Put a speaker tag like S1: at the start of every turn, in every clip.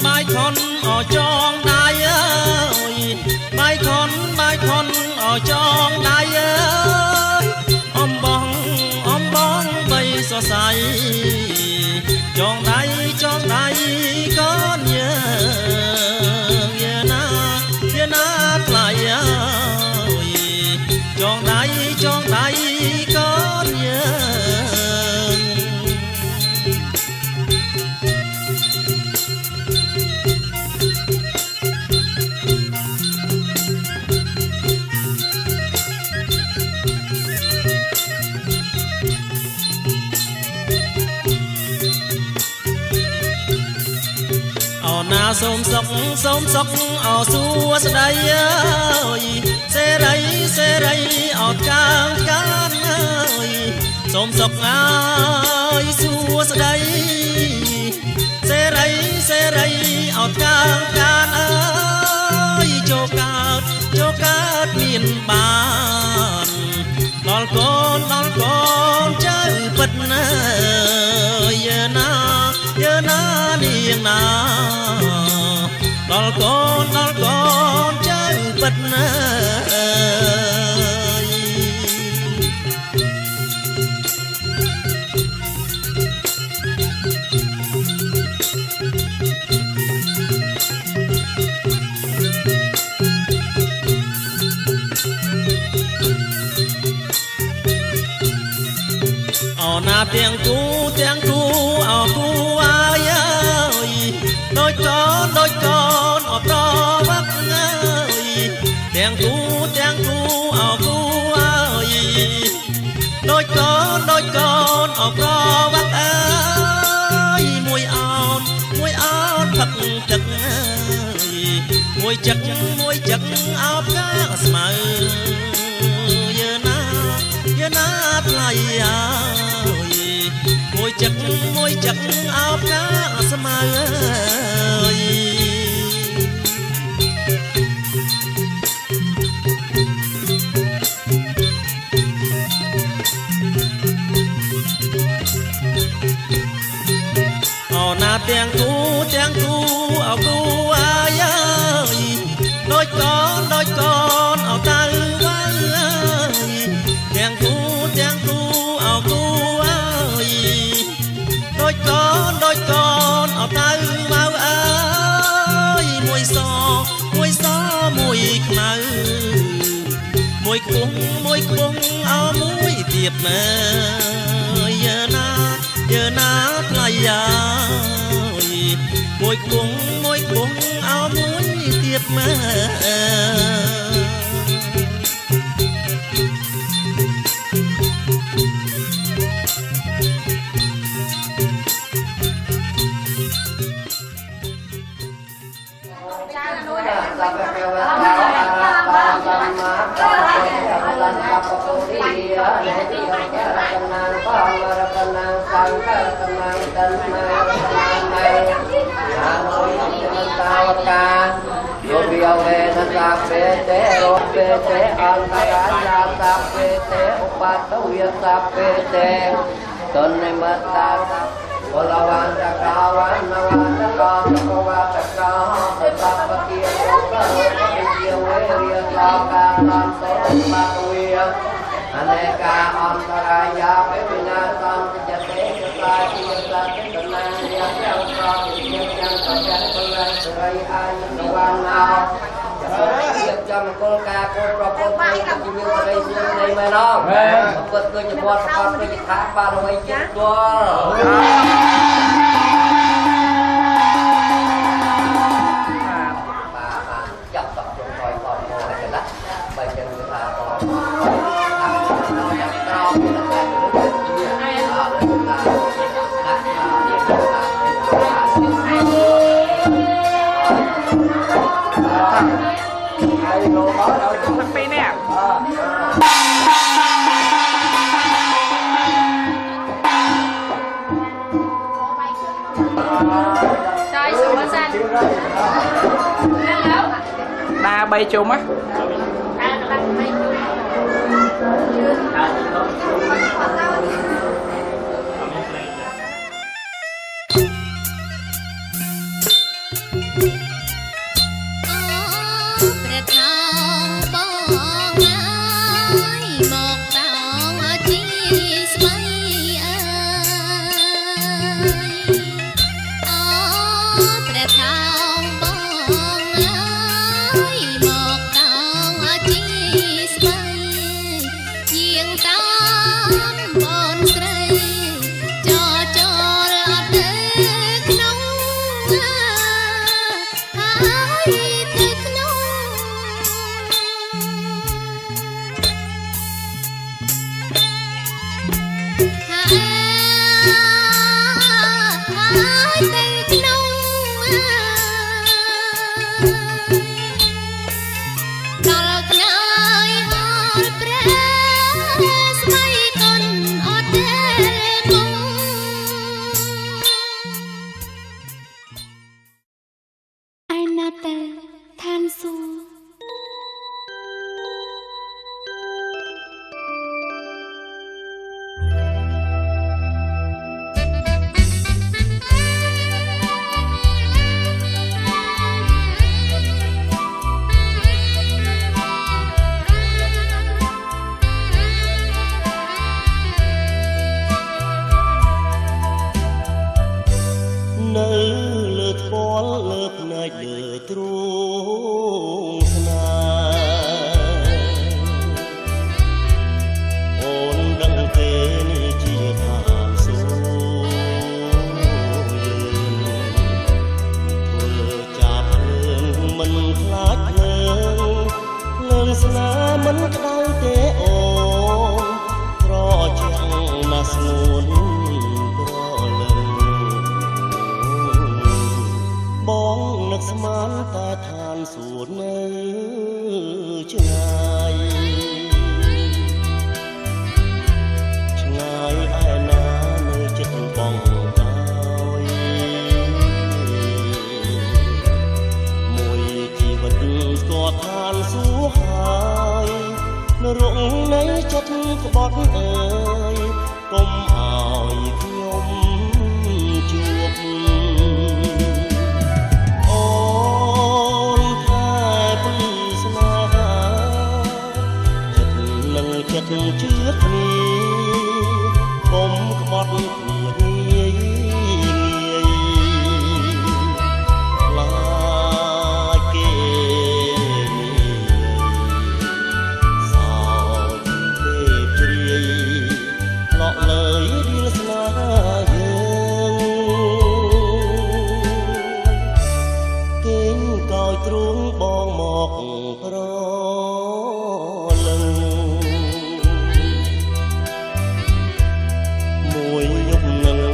S1: bài con ở trong đai ơi bài con ở trong đai ơi om bong bay so say trong đai có nhớ na lại ơi trong đai có nhớ na xôm sóc ở xua đây ơi xe đây ở cao cát ơi xôm sóc ơi xua đây xe đây ở cao cát ơi cho cát miền bàn đón con chơi bật ơi giờ na điên na đón con chơi bật ơi na tiếng cu ở cu ai ơi đôi con ở pro bắc ơi tiếng cu ở cu ơi đôi con ở pro bắc ơi mùi áo thật chật ơi mùi chật áo cá mờ giờ na lại môi chật áo cá mờ ơi na tiếng cu ở cu ai ơi đôi con ở tay ơi tiếng cu ở cu ơi đôi con ở tay mau ơi mùi xo mùi khmau mùi cuống ở mũi tiệp giờ na lại ơi mùi cuống ở mũi tiệp
S2: Aneka antaraya binatang kejati kesati kesati tenang yang terjadi dengan serai ayat warna Hãy subscribe cho kênh Ghiền Mì Gõ để không bỏ lỡ những video hấp
S3: Ba bay chung á.
S1: គ្នាងាយងាយខ្លាចគេសោកពេលជ្រាយឡក់លើយរៀលស្នាយើងគេងកោយទ្រូងបងមកប្រលឹងមួយយប់នឹង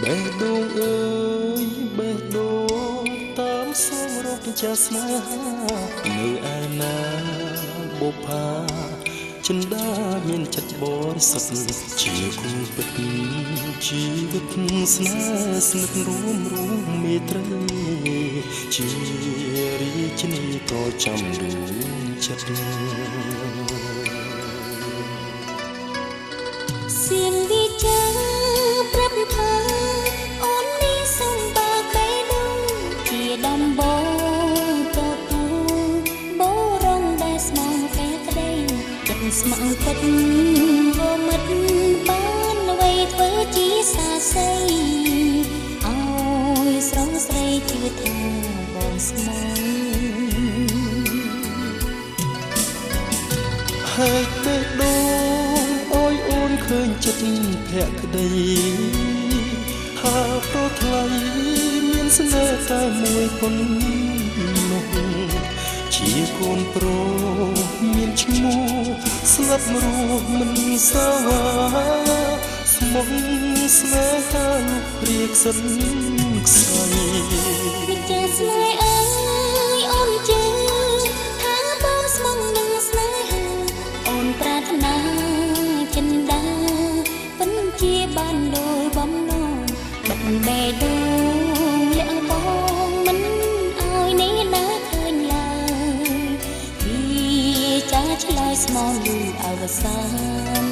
S1: បេះដូងអើយបេះដូងតាមសងរកចាស្នេហានៅឯណាបុប្ផាចិន្តាមានចិត្តបរិសុទ្ធជាគូពិតជីវិតស្នេហ៍ស្និទ្ធរួមមេត្រីជារាជនីក៏ចាំដួងចិត្ត
S4: សៀងវិចារប្រាប់ថាអូននេះសំបើបេះដូងជាដំបងតទូបូរងដែលស្មងតែក្តីចិត្តស្មងពិតវមិតបានអ្វីធ្វើជាសាស័យអើយស្រងស្រីជឿថាបងស្មង
S1: ហើយបេះដូងអូយអូនឃើញចិត្តភក្តីថាប្រថ្លៃមានស្នេហ៍តែមួយប៉ុណ្ណោះជាកូនប្រុសមានឈ្មោះស្លាប់រស់មិនសាវាស្មងស្នេហាលោកព្រាកសិនខ្សែ
S4: វិចារស្នេហ៍អើយអូនជឿថាបងស្មងនឹងស្នេហាអូនប្រាថ្នាចិន្តាពិនជាបានដោយបំណងបិទបេះដូងលាក់បងមិនឲ្យនេះណាឃើញឡើយវាចាឆ្លើយស្មងលឺអវសាន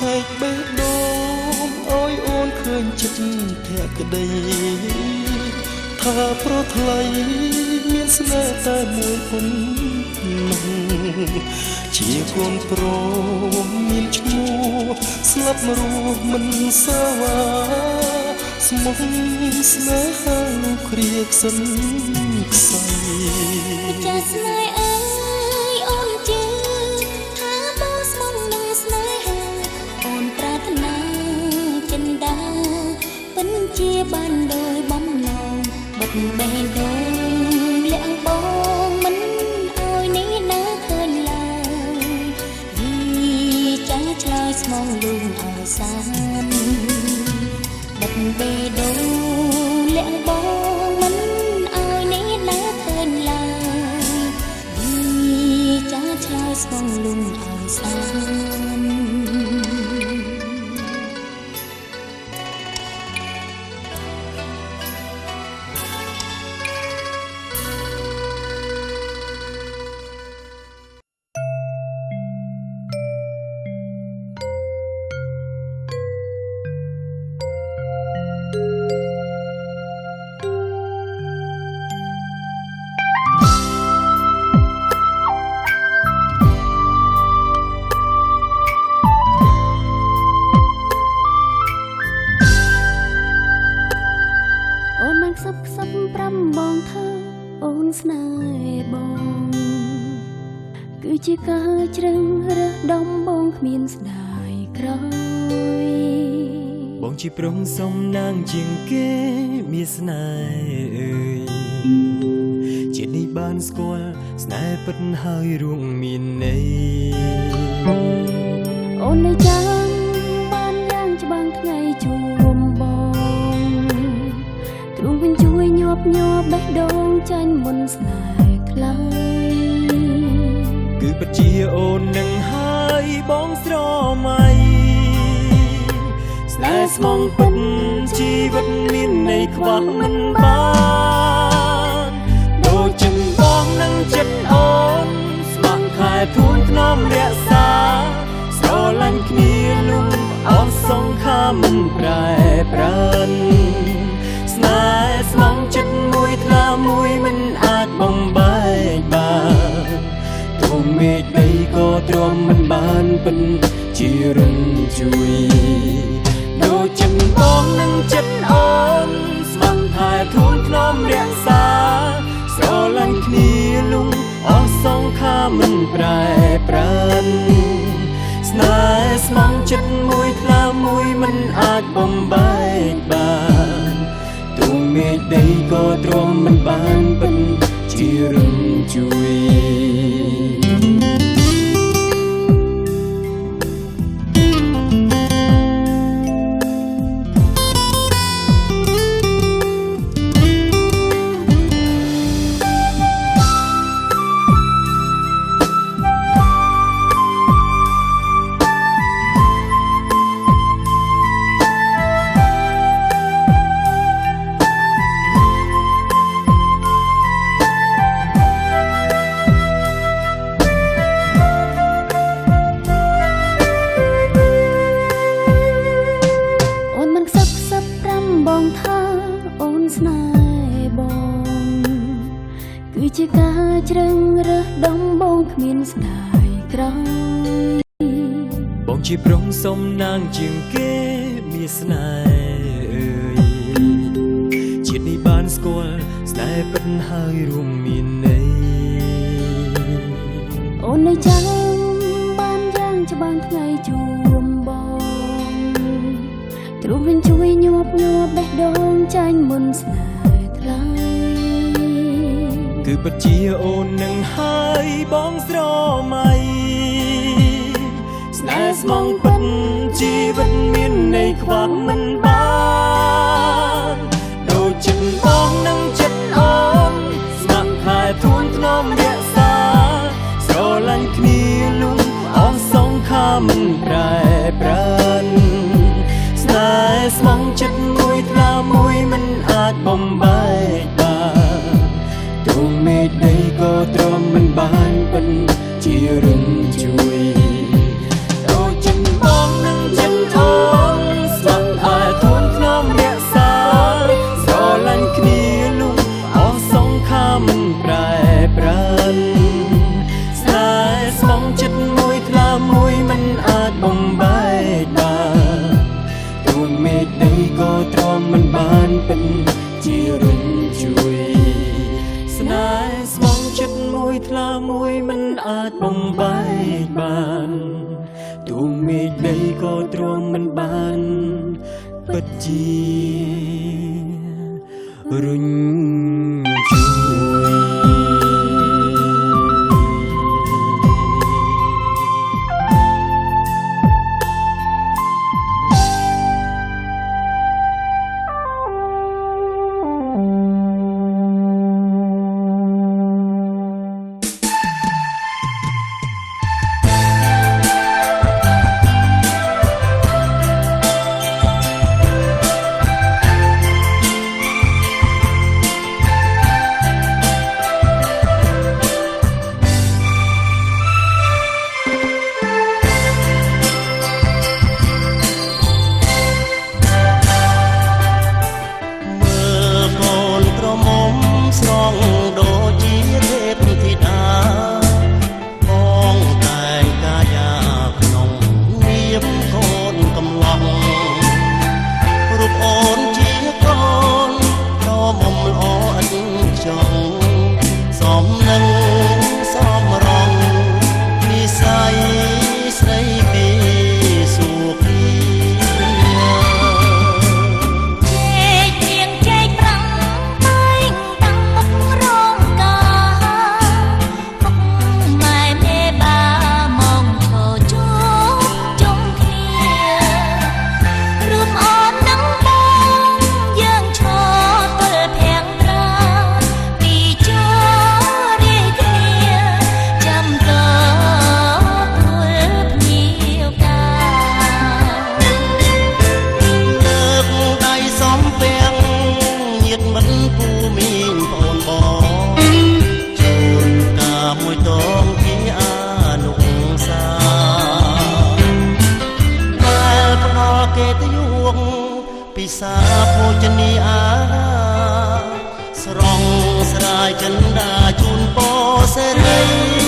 S1: ហើយបេះដូងអូយអូនឃើញចិត្តភក្តីថាប្រថ្លៃមានស្នេហ៍តែមួយប៉ុណ្ណោះជាកូនប្រុសមានឈ្មោះស្លាប់រស់មិនសាវាស្មងស្នេហាលោកគ្រាកសិនខ្សែ
S4: ចាស្នេហ៍អើយអូនជឿថាបងស្មងនឹងស្នេហាអូនប្រាថ្នាចិន្តាពិនជាបានដោយបំណងបិទបេះដូងលាក់បងមិនឲ្យនេះណាឃើញឡើយវាចាឆ្លើយស្មងលូនអវសានបិទបេះដូងលាក់បងមិនឲ្យនេះណាឃើញឡើយវាចាឆ្លើយស្មងលូនអវសានគឺជាការជ្រឹងរើសដំបងគ្មានស្ដាយក្រោយ
S5: បងជាប្រុងសំណាងជាងគេមានស្នេហ៍អើយជានេះបានស្គាល់ស្នេហ៍ពិតហើយរួមមានន័យ
S4: អូននៅចាំបានយ៉ាងច្បាំងថ្ងៃជួបបងទ្រង់វិញជួយញាប់ញ័របេះដូងចាញ់មុនស្នេហ៍ខ្លាំង
S5: គឺពិតជាអូននឹងហើយបងស្រមៃស្នេហ៍ស្មងពិតជីវិតមានន័យខ្វះមិនបានដូចចិនបងនឹងចិត្តអូនស្មោះខែធូនថ្នមរក្សាស្រឡាញ់គ្នាលុំអស់សងខាមមិនប្រែប្រានស្នេហ៍ស្មងចិត្តមួយថ្លាមួយមិនអាចបំបែកបានទូមេឃដីក៏ទ្រាំមិនបានពិនជារំជួយដូចចិនបងនឹងចិត្តអូនស្មងថែធូនថ្នម មិនប្រែប្រានស្នេហ៍ស្មងចិត្តមួយថ្លាមួយមិនអាចបំបែកបានទូមេឃដីក៏ទ្រាំមិនបានពិនជារំជួយ
S4: គឺជាការជ្រើសរើសដំបងគ្មានស្ដាយក្រោយ
S5: បងជាប្រុងសំណាងជាងគេមានស្នេហ៍អើយជាតិនេះបានស្គាល់ស្នេហ៍ពិតហើយរួមមានន័យ
S4: អូននៅចាំបានយ៉ាងច្បាស់ថ្ងៃជួបបងទ្រង់វិញជួយញាប់ញ័របេះដូងចាញ់មុនស្នេហ៍ថ្លៃ
S5: គឺពិតជាអូននឹងហើយបងស្រមៃស្នេហ៍ស្មងពិតជីវិតមានន័យខ្វះមិនបានដូចចិត្តបងនឹងចិត្តអូនស្ម័គ្រខែធូនធ្នមរក្សាស្រឡាញ់គ្នាលំអស់សងខាមិនប្រែប្រានស្នេហ៍ស្មងចិត្តមួយថ្លាមួយមិនអាចបំបែកបានទូមេឃដីក៏ទ្រាំមិនបានពិនជារំជួយដូចចិត្តបងនឹងចិត្តអូនស្លាប់ហើយធូនធ្នមរក្សាស្រឡាញ់គ្នាលំអស់សងខាមិនប្រែប្រានស្នេហ៍ស្មងចិត្តមួយថ្លាមួយមិនអាចបំបែកបានទូមេឃដីក៏ទ្រាំមិនបានពិនជារំជួយស្នេហ៍ស្មងចិត្តមួយថ្លាមួយមិនអាចបំបែកបានទូមេឃដីក៏ទ្រាំមិនបានពិតជារំជួយពិសាភោជនីអាស្រង់ស្រាយចិនដាជូនពរសេរី
S4: គ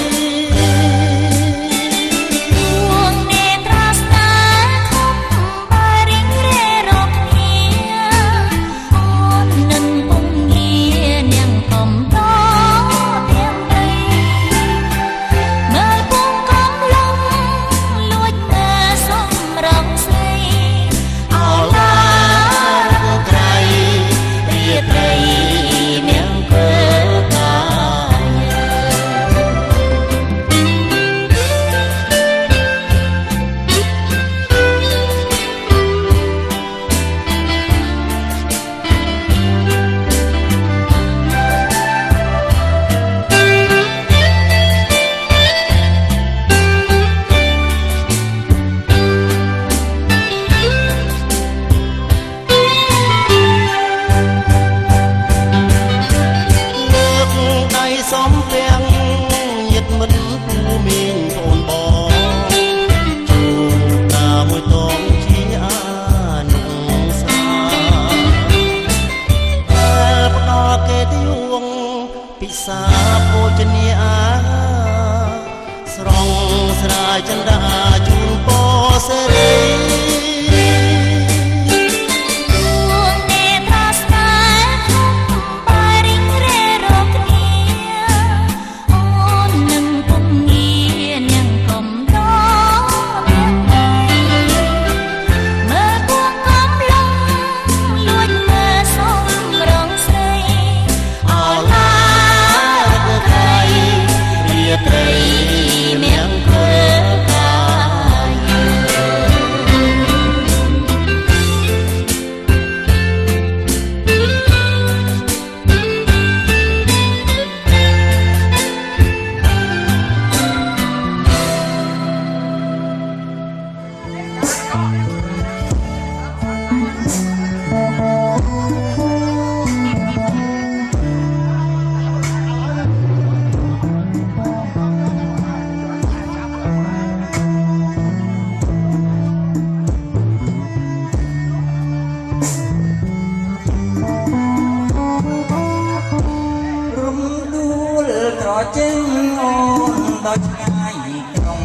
S6: ចេញអូនដល់ឆ្ងាយក្រុង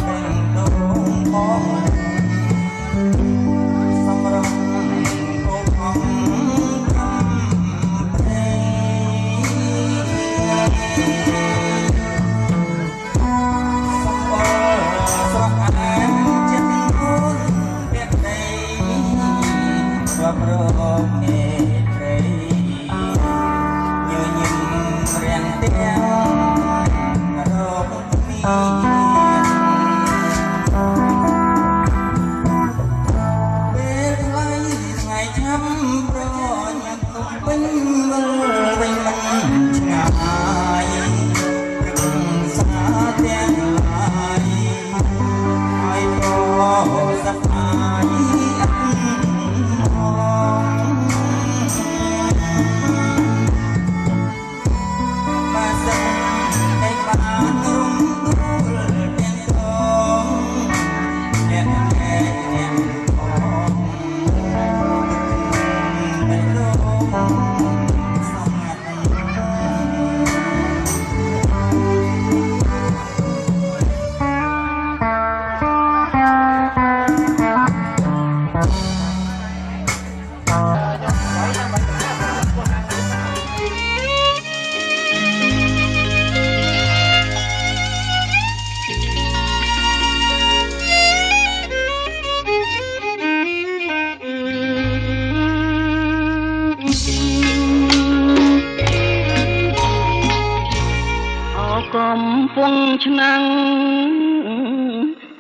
S6: ពេលដងបងសម្រាប់អូនផងព្រៃសំបល់ស្រស់អែមចិត្តអូនពាក់ដីរាប់រកគេត្រីញញឹមរាំងទាំងរកពេលថ្លៃថ្ងៃឆាប់ប្រញាប់ទុំពេញវិលវិញមិនឆ្ងាយព្រឹកសាទាំងឡាយហើយក៏សប្បាយអត់បើសិនតែបានរំដួលទាំងកងអ្នកអ្នកផងតែលោកសម្ងាត់
S3: កំពង់ឆ្នាំង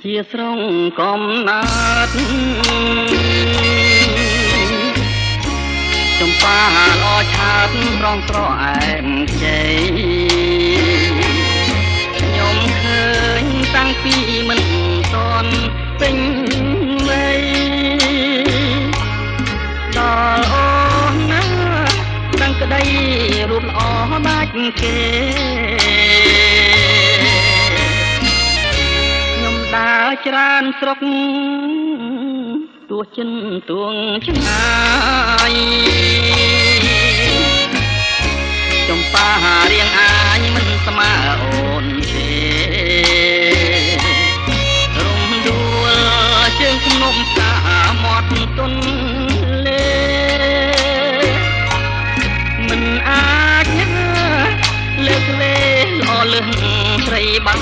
S3: ជាស្រុងកំណើតចំប៉ាល្អឆាតប្រងស្រអែមជ័យខ្ញុំឃើញតាំងពីមិនទាន់ពេញវ័យដល់អូនណាដឹងក្តីរូបល្អបាច់គេដើរច្រើនស្រុកទោះចិនទួងឆ្ងាយចំប៉ារៀងអាយមិនស្មើអូនទេរំដួលជើងភ្នំសាមាត់ទន្លេមិនអាចលើកលេល្អលឹងស្រីបា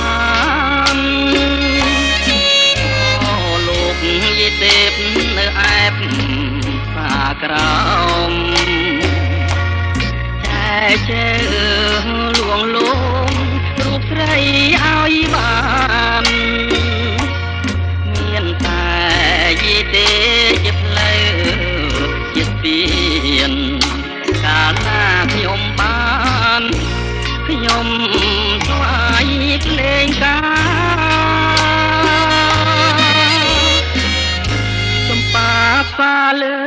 S3: នយីទេពនៅអែបសាក្រោមតែជើលួងលោមរូបស្រីឲ្យបានមានតែយីទេជាផ្លូវជាស្ពានកាលណាខ្ញុំបានខ្ញុំស្វាយភ្លេងកាសាលើ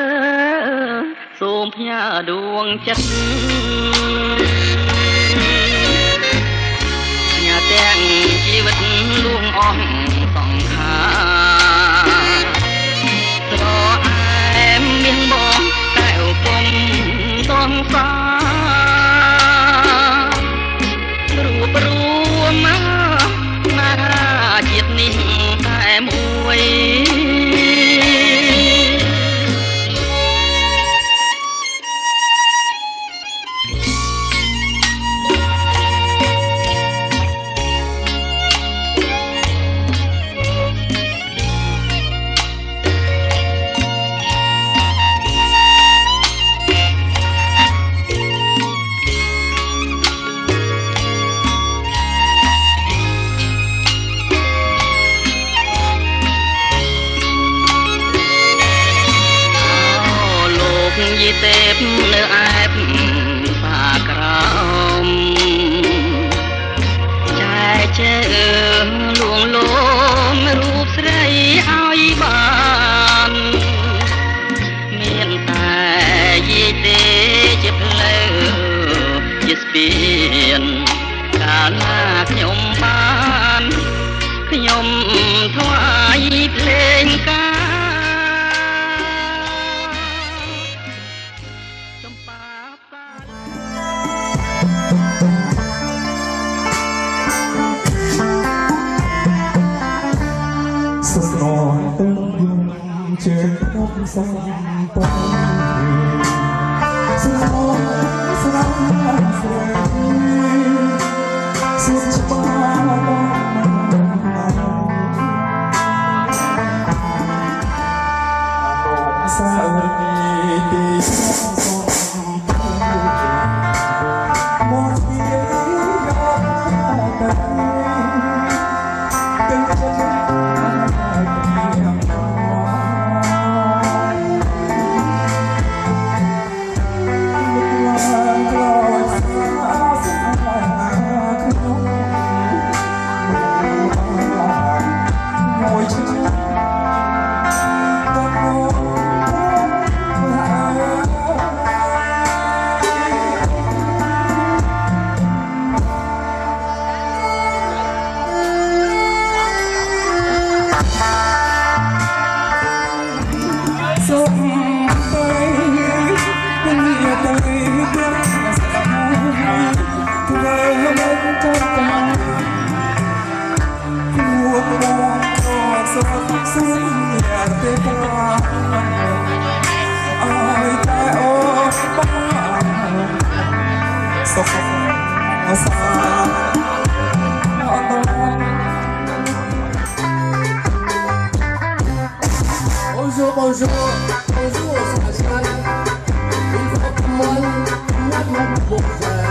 S3: សូមផ្ញើដួងចិត្តផ្ញើទាំងជីវិតលួងអស់សង្ខារស្រអែមមានបងតែឧគមដងសារូបរួមណាជាតិនេះតែមួយយីទេពនៅអែបសាក្រោមចែជើងលួងលោមរូបស្រីឲ្យបានមានតែយីទេជាផ្លូវជាស្ពានកាលណាខ្ញុំបានខ្ញុំថ្វាយភ្លេងការចំប៉ា
S6: chưa không xong tay sao suốt ba sao đi một tiếng
S2: Bonjour, bonjour, bonjour, c'est Hassan. Il faut que moi, notre beau-frère,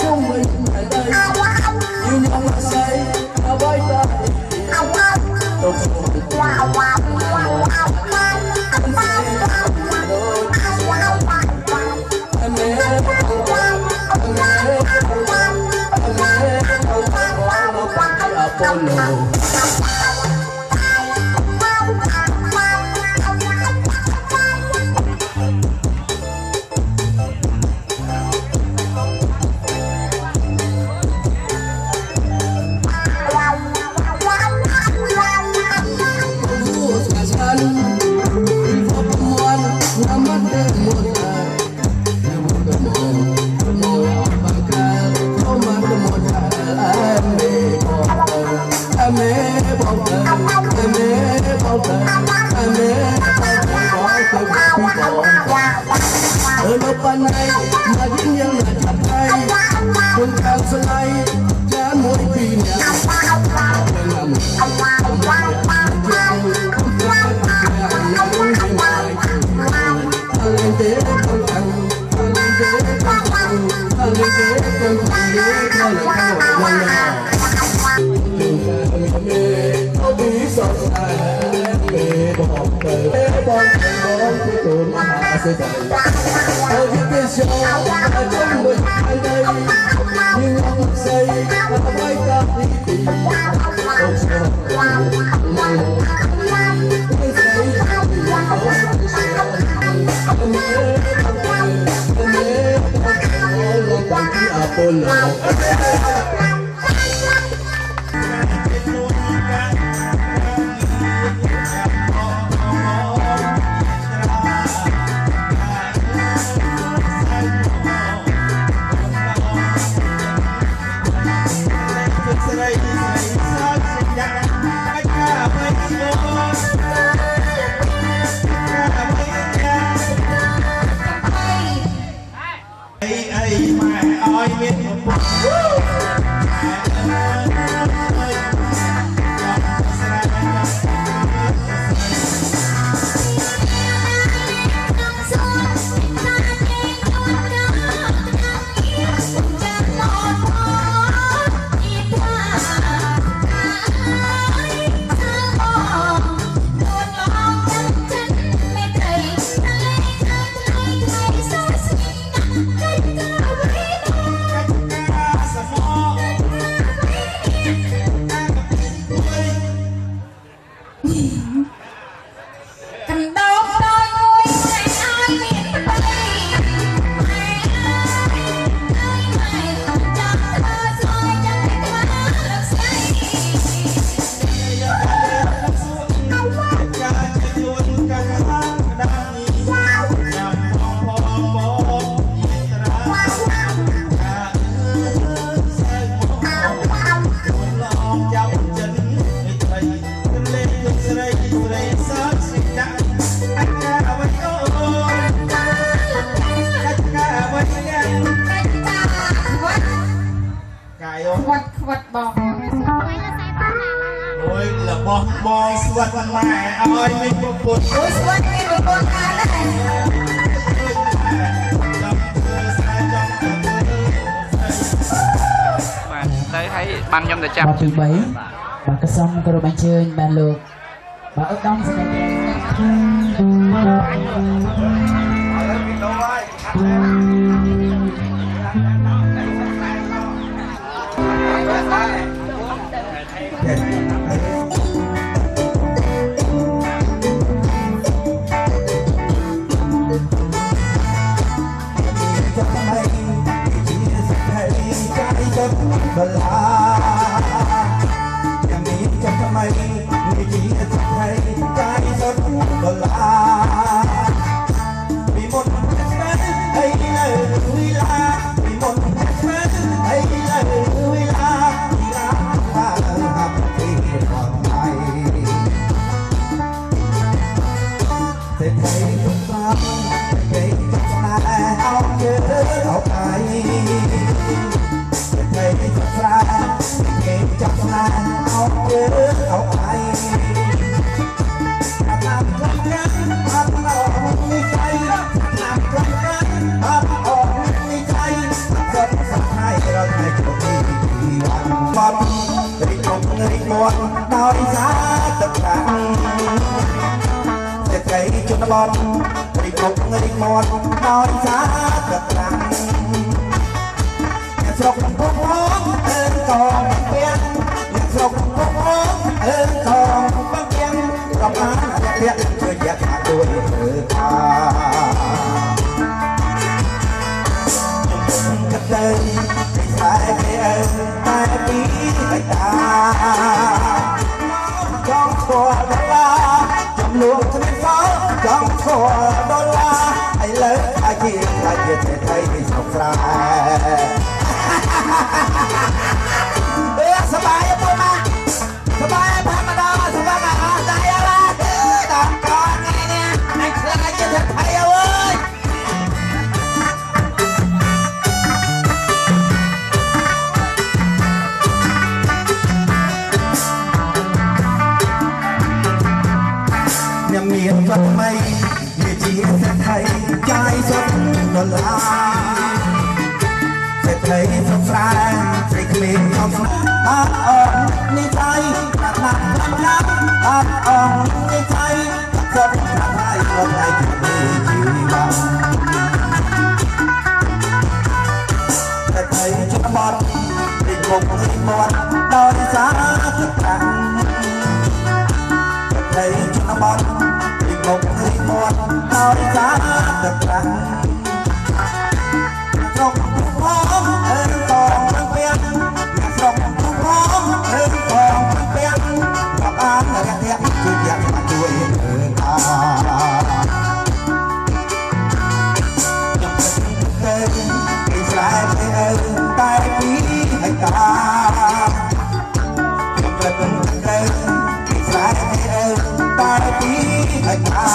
S2: chúng mình tại đây yêu nhau là say ta với ta đâu ở lúc ban này mà dĩ nhiên là chặt tay quân cao xuân ấy chán mỗi kỷ niệm lên tế con thằng lên tế con thằng lên tế con thằng để cho lời ca ngợi lần có bí sọt dài về bỏ trời bom cái tụi nó hạ sẽ chạy ở những cái show ở trong mình anh đây nhưng ông say ta bay ta đi tìm không sợ Apollo
S6: ai mà ơi biết ôi là bong suốt mẹ ơi mình có buồn
S7: ôi suốt đi một con cá này
S8: tới thấy ban nhâm để chăm
S9: បាទទី3បាទកសំក៏រំអញ្ជើញបានលោកបាទអត់ដំស្នេហ៍
S6: บลาอย่างนี้จะทำไมมีจีจะทำให้ใจสดบลามีมนต์แม่ให้เลยเวลามีมนต์แม่ให้เลยเวลาที่รักว่าหักที่ความหมายเส้นให้ทุกครั้งเก่งจะมาเอาเยอะเอาไปให้จับปลาเก่งจับปลาเอาเยอะเอาไปทำครั้งนั้นทำออกในใจทำครั้งนั้นทำออกในใจก็สักให้เราให้จบที่วันบอลริบงริบวนดาวดิสาตะกังจะไกลจุดบอลริบงริบวนดาวดิสาตะกังสกปรกเอิญกองเปียนสกปรกเอิญกองเปียนกับมาเปียนช่วยแยกขาด้วยเถิดตากระเดินไปเอิญตายปีไปตาจองตัวดอลลาร์จำลวงจะไม่ฟ้าจองตัวดอลลาร์ไอ้เลิศไอ้ที่ไอ้เดียดไทยที่สงสารสบายปุ๊บมาสบายธรรมดาสบายใจอะไรตามก่อนไงเนี่ยไอ้เครื่องไอ้เจ้าไทยเว้ยยังมีรถไม่มีจีนไทยใจสดดอลลาร์ใจสงสารใจเขมรของสนมาอ่อนในใจตัดหนักทำนักตัดอ่อนในใจตัดสดทำให้เราใจจะมีชีวิตแต่ใจชุดบอลติดงงติดบอลดาวดิสาทุกครั้งแต่ใจชุดบอลติดงงติดบอลดาวดิสาทุกครั้งตรงพ้องเอิญกองเปียนตรงพ้องเอิญกองเปียนกับอ่านและเทียบช่วยเทียบมาช่วยเอิญตายังเป็นเกินอิสราเอลเอิญตายปีให้ตายังเป็นเกินอิสราเอลเอิญตายปีให้ตา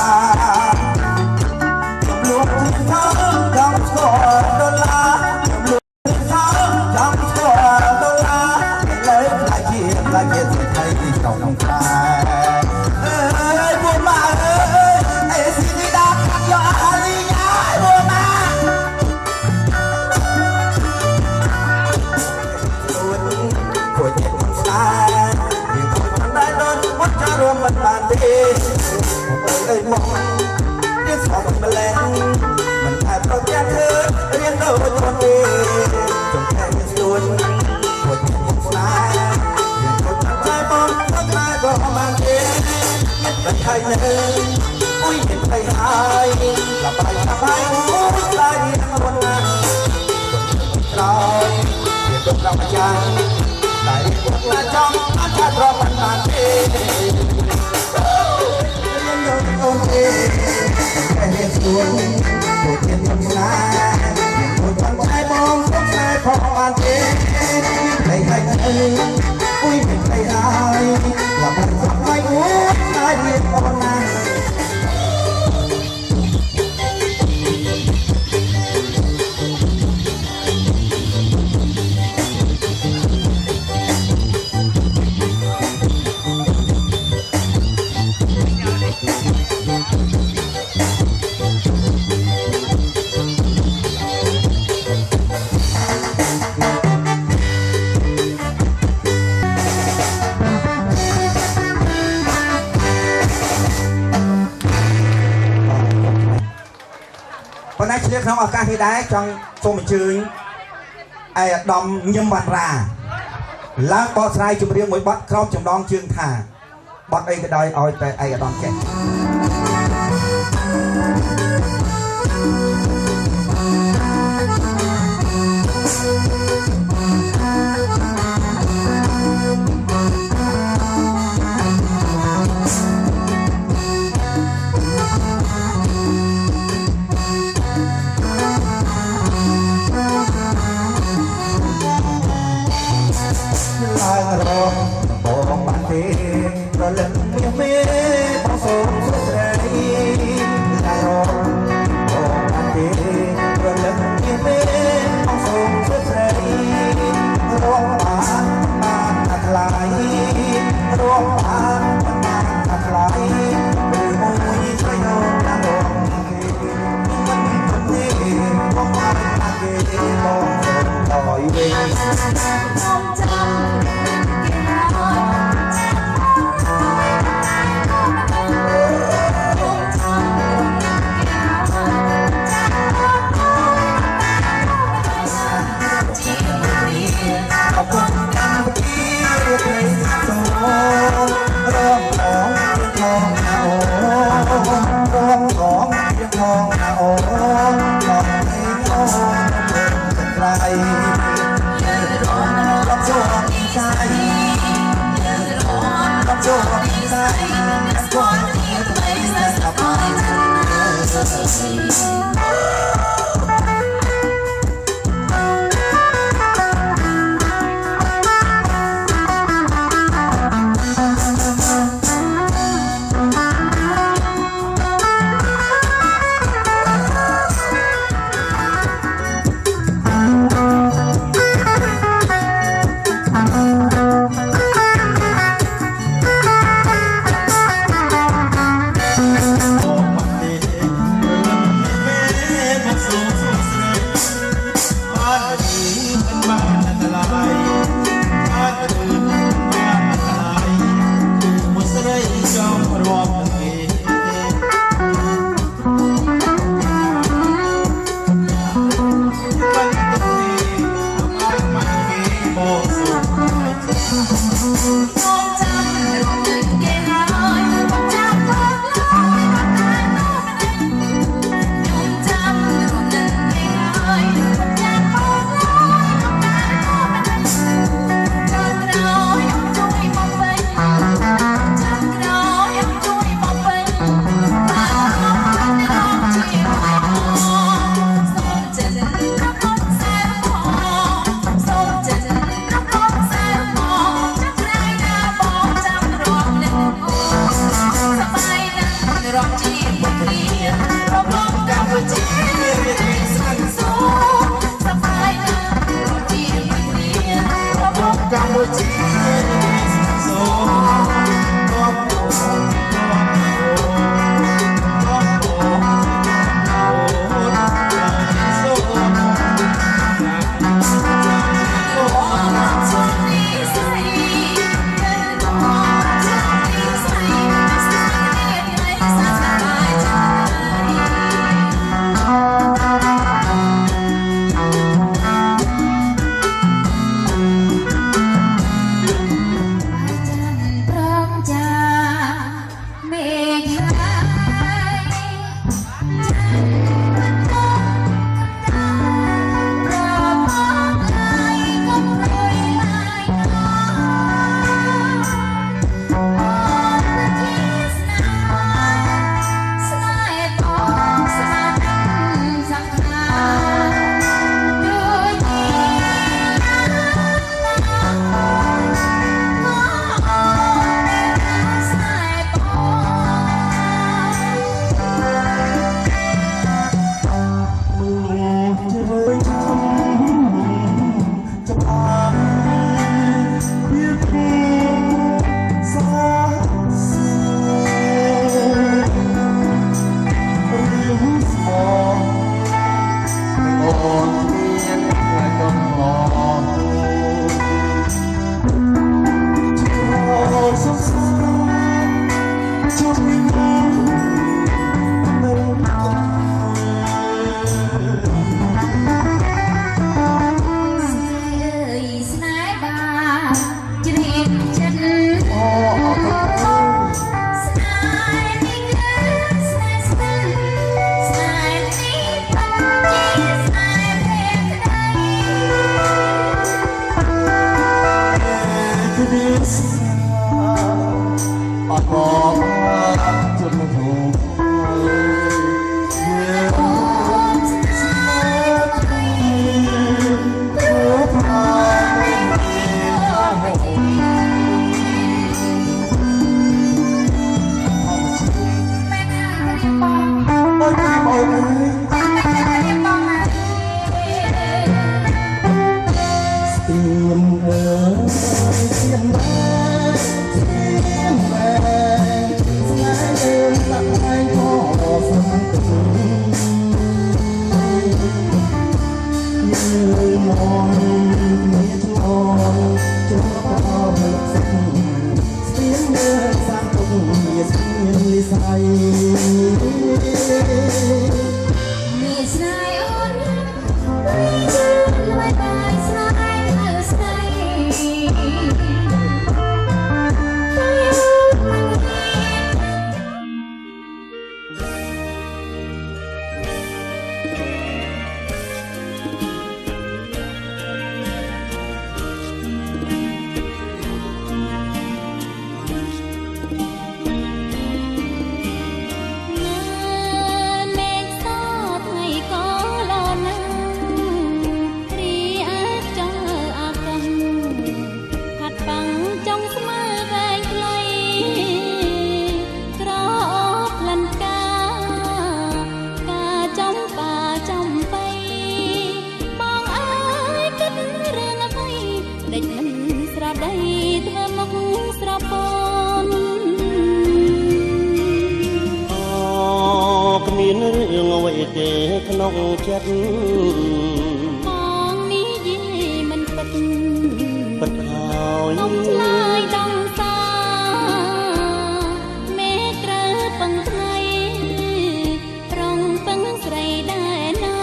S6: จำลวงที่เขาจำสอนดอลลาร์ละเอียดไทยที่เก่าลงคลายบัวมาไอ้สิริดาขันยออาลียาบัวมาตัวเจ็บสายยิ่งคนทำได้โดนวัดจะรวมมันบานดีเอ้ยมองที่สองแมลงมันแอบเราแยกเธอเรียนโดยคนเองจงแค่ยังส่วนตัวเจ็บสายก็มาเองเป็นใครเนื้ออุ้ยเป็นใครหายหลับไปหลับไปอุ้ยตายคนนั้นคนลอยเดี๋ยวต้องเรายังได้พวกเราจ้องอาจจะรอมันนานเองยังโดนโดนเองแค่เห็นส่วนตัวเทียนทำงานยังคนทำใจมองต้องใจพออ่านเองใครใครเนื้ออุ้ยเป็นใครหายหลับไปหลับไปอุ้ยตายเรียนคนนั้น
S7: เ
S6: ឆ្លៀតក្នុងឱកាសនេះដែរចង់សូមអញ្ជើញឯអាដាមញឹមវណ្ណរាឡើងបកស្រាយចម្រៀងមួយបទក្រោមចំណងជើងថាបទអីក៏ដោយឲ្យតែឯអាដាមចេះរងបងបានទេរលឹកមានមេបងសូមសួស្ដីឡាយរងបងបានទេរលឹកមានមេបងសូមសួស្ដីរងបានថាថ្លៃរងបានថាថ្លៃឬមួយឆ្លៃនោតាមរងគេមិនទេបងបានថាគេបងដោយវិញខ្ញុំចាំ
S1: ស ក្នុងចិត្ត
S4: ផងនេះយីមិនពិត
S1: ហើយ
S4: ខ្ញុំឆ្លើយដងសាមេត្រូវពឹងថ្ងៃប្រងពឹងស្រីដែរណា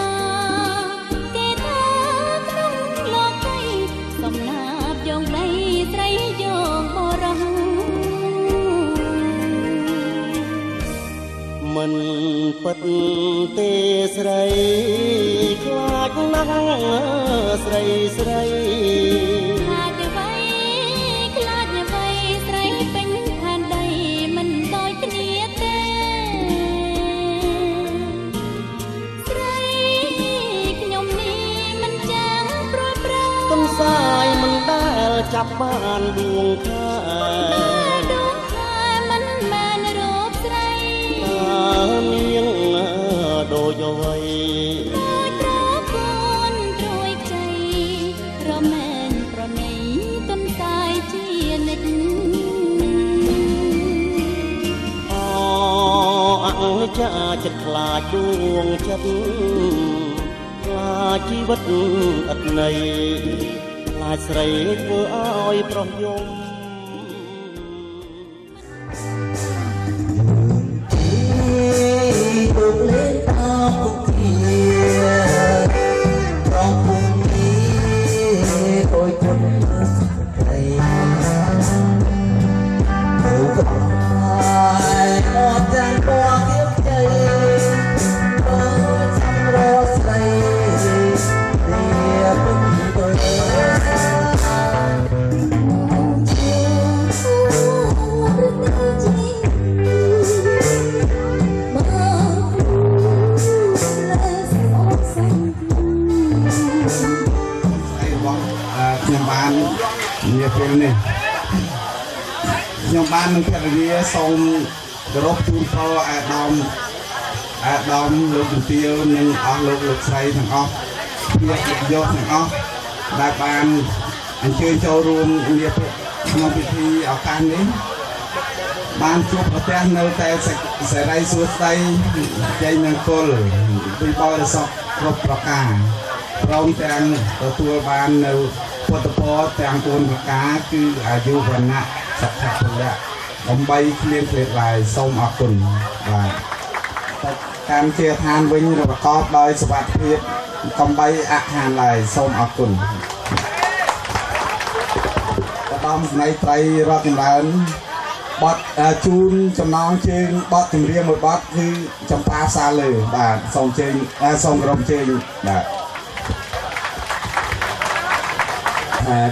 S4: គេថាក្នុងលោកីសំណាបយងដីស្រីយកបរោះ
S1: មិនពិតទេស្រីខ្លាចណាស់ស្រីស្រី
S4: ខ្លាចអ្វីស្រីពេញផែនដីមិនដូចគ្នាទេស្រីខ្ញុំនេះមិនចាំព្រួយប្រា
S1: ទន្សាយមិនដែលចាប់បានដួងខែ
S4: មិនមែនរូបស្រី
S1: នាងដូចអ្វី
S4: ដូចប្រពន្ធត្រួយใจរមែនប្រណីទន្សាយជានិច្ច
S1: អង្ចាចិត្តខ្លាចដួងចិត្តខ្លាចជីវិតឥតន័យខ្លាចស្រីធ្វើឲ្យប្រុសយំ
S6: ខ្ញុំបាននឹងភរិយាសូមគោរពជូនពរអាដាមលោកជំទាវនិងអស់លោកស្រីទាំងអស់ជាយកទាំងអស់ដែលបានអញ្ជើញចូលរួមក្នុងពិធីឱកាសនេះបានជួបប្រទះនៅតែសេរីសួស្តីជ័យមង្គលពីបរិសុទ្ធគ្រប់ប្រការព្រមទាំងទទួលបាននៅពុទ្ធពរទាំង4ប្រការគឺអាយុវណ្ណៈសុខៈពលៈ8គ្លៀងគ្លេតឡាយសូមអរគុណបាទតែកម្មជាឋានវិញប្រកបដោយសុវត្ថិភាពកំបីអខានឡាយសូមអរគុណបដំស្នេហ៍ត្រីរតចម្រើនបទជូនចំណងជើងបទចម្រៀងមួយបទគឺចម្ប៉ាផ្សារលើបាទសូមជើញសូមក្រុមជើញបាទ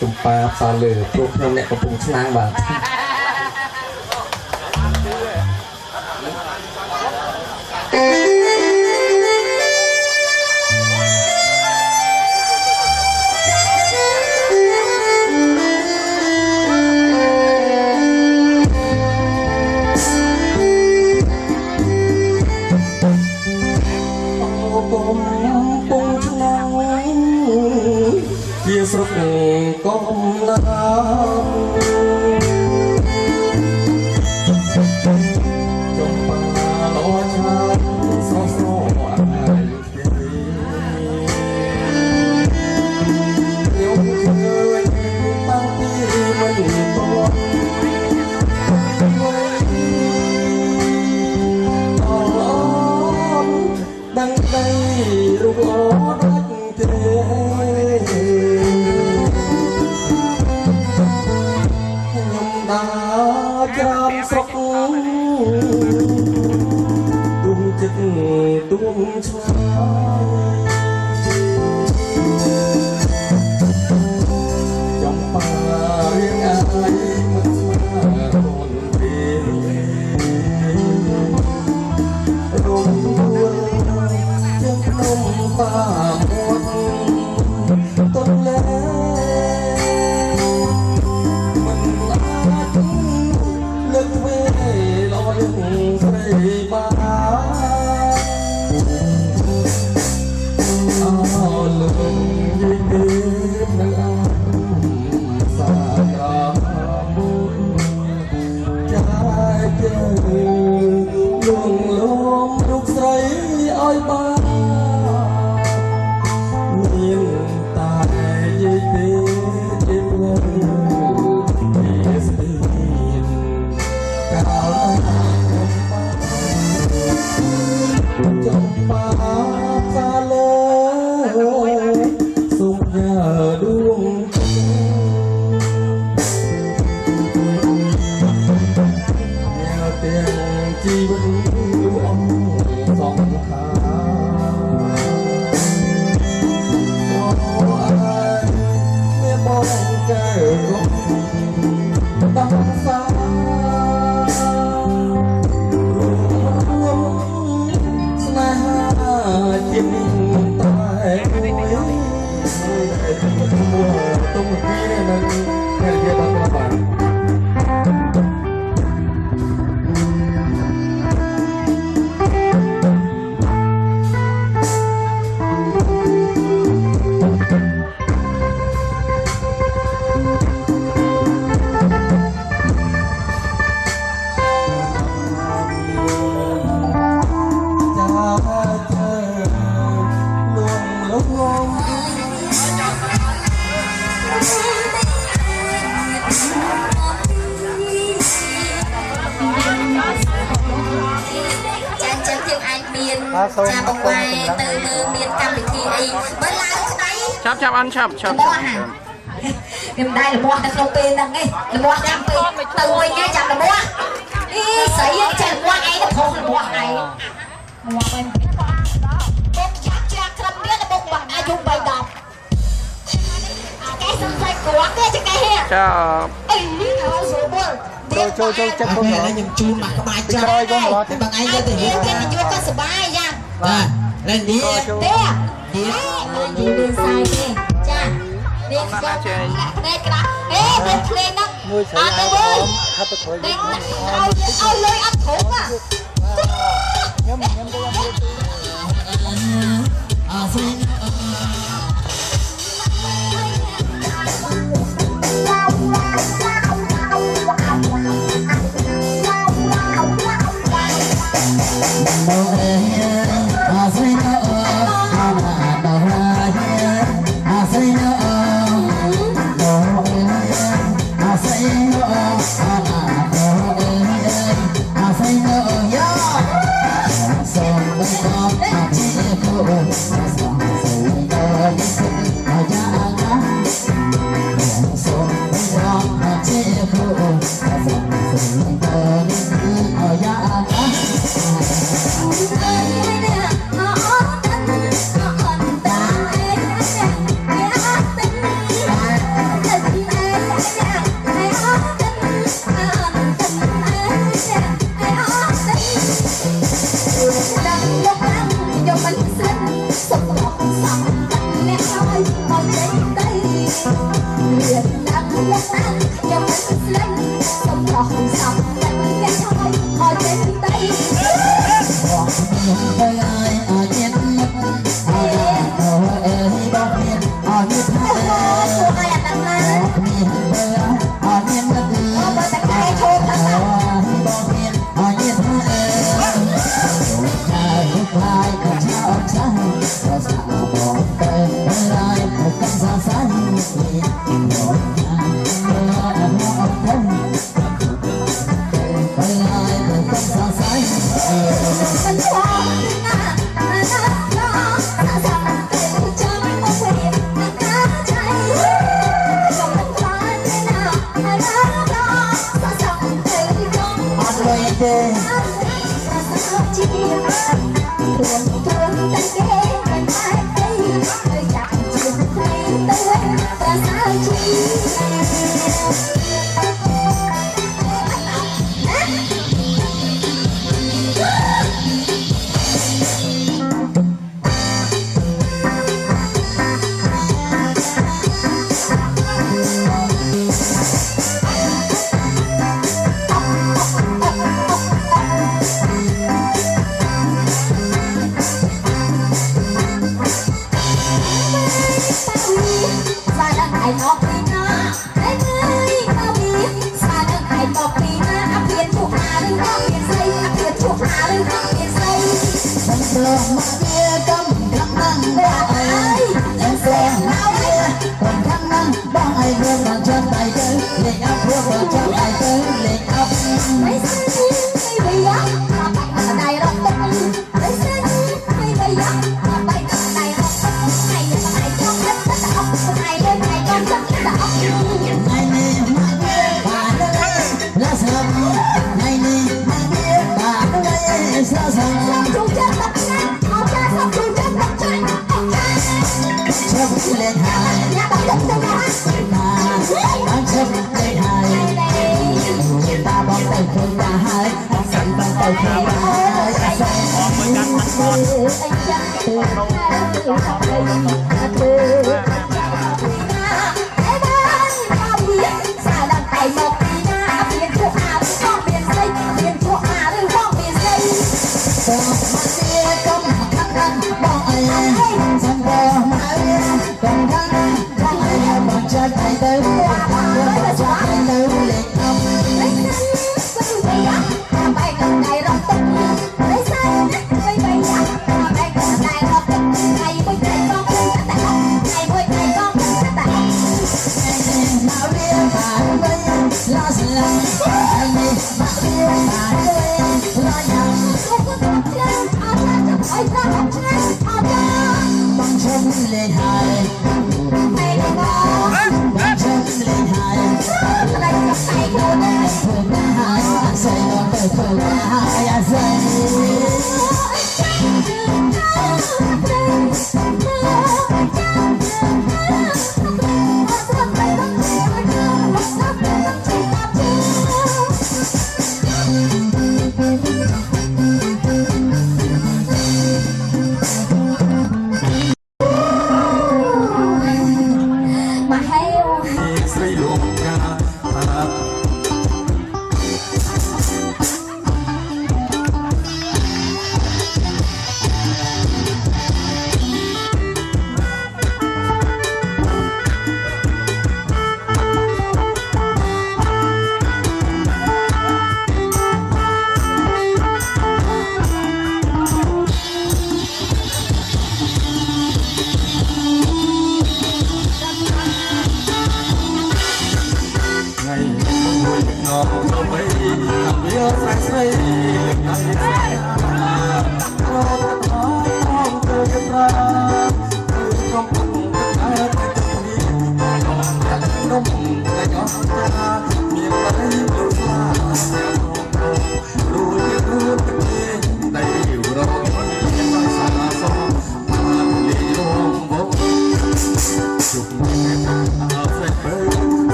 S10: ចម្ប៉ាផ្សារលើព្រោះខ្ញុំអ្នកកំពុងឆ្នាំងបាទ
S1: ตุ้มจิตตุ้มชายอมป่าเรียงอายมันมาคนเดียวร่มดวงยังนมป่าหมดต้นแล้วมันอาจเลิกเวลอยใส่มาเลิกยิ่งดีนังอาสาตราบุญใจเจอลุงลมลูกใส่อ้อยบ้ามีนตายยิ่งดียิ่งเลยที่สติกาวจงมาซาเลยสุขยาดวงแนวเตียงจีบดวงสองขาโอ้ยเมื่อมองแก้วตั้งสายยิ้มตายมัวตรงนี้นั้นแค่เรียกว่าบาcha bông quay từ miền Cam Bình Thi ấy mới lại cái đấy
S8: chắp ăn chắp
S7: nhưng đây là mua ta không tiền đằng ấy là mua trăm tiền từ mình nghe chậm là mua đi sấy chạy mua ấy nó không là mua này mua bên bông chắc chắc làm biết là bông bằng ai dùng bài đọc cái sân phơi của cái cho cái hè
S8: chắp
S9: cho chắc không nó nhưng chun mà các bạn chơi con thì bằng anh ra thì
S7: cái này chưa có sự bài nha
S9: lên đi
S7: đi đi sai đi cha đi đây cái đó ê bên lên đó à đây ơi đây ao lưới ăn thủng à
S4: Hãy subscribe cho kênh Ghiền Mì Gõ để không bỏ lỡ
S9: ទេ
S7: ជាព្រមព្រមតែគេមិនតែទៅចាក់ជាថ្ងៃទៅប្រសើរជា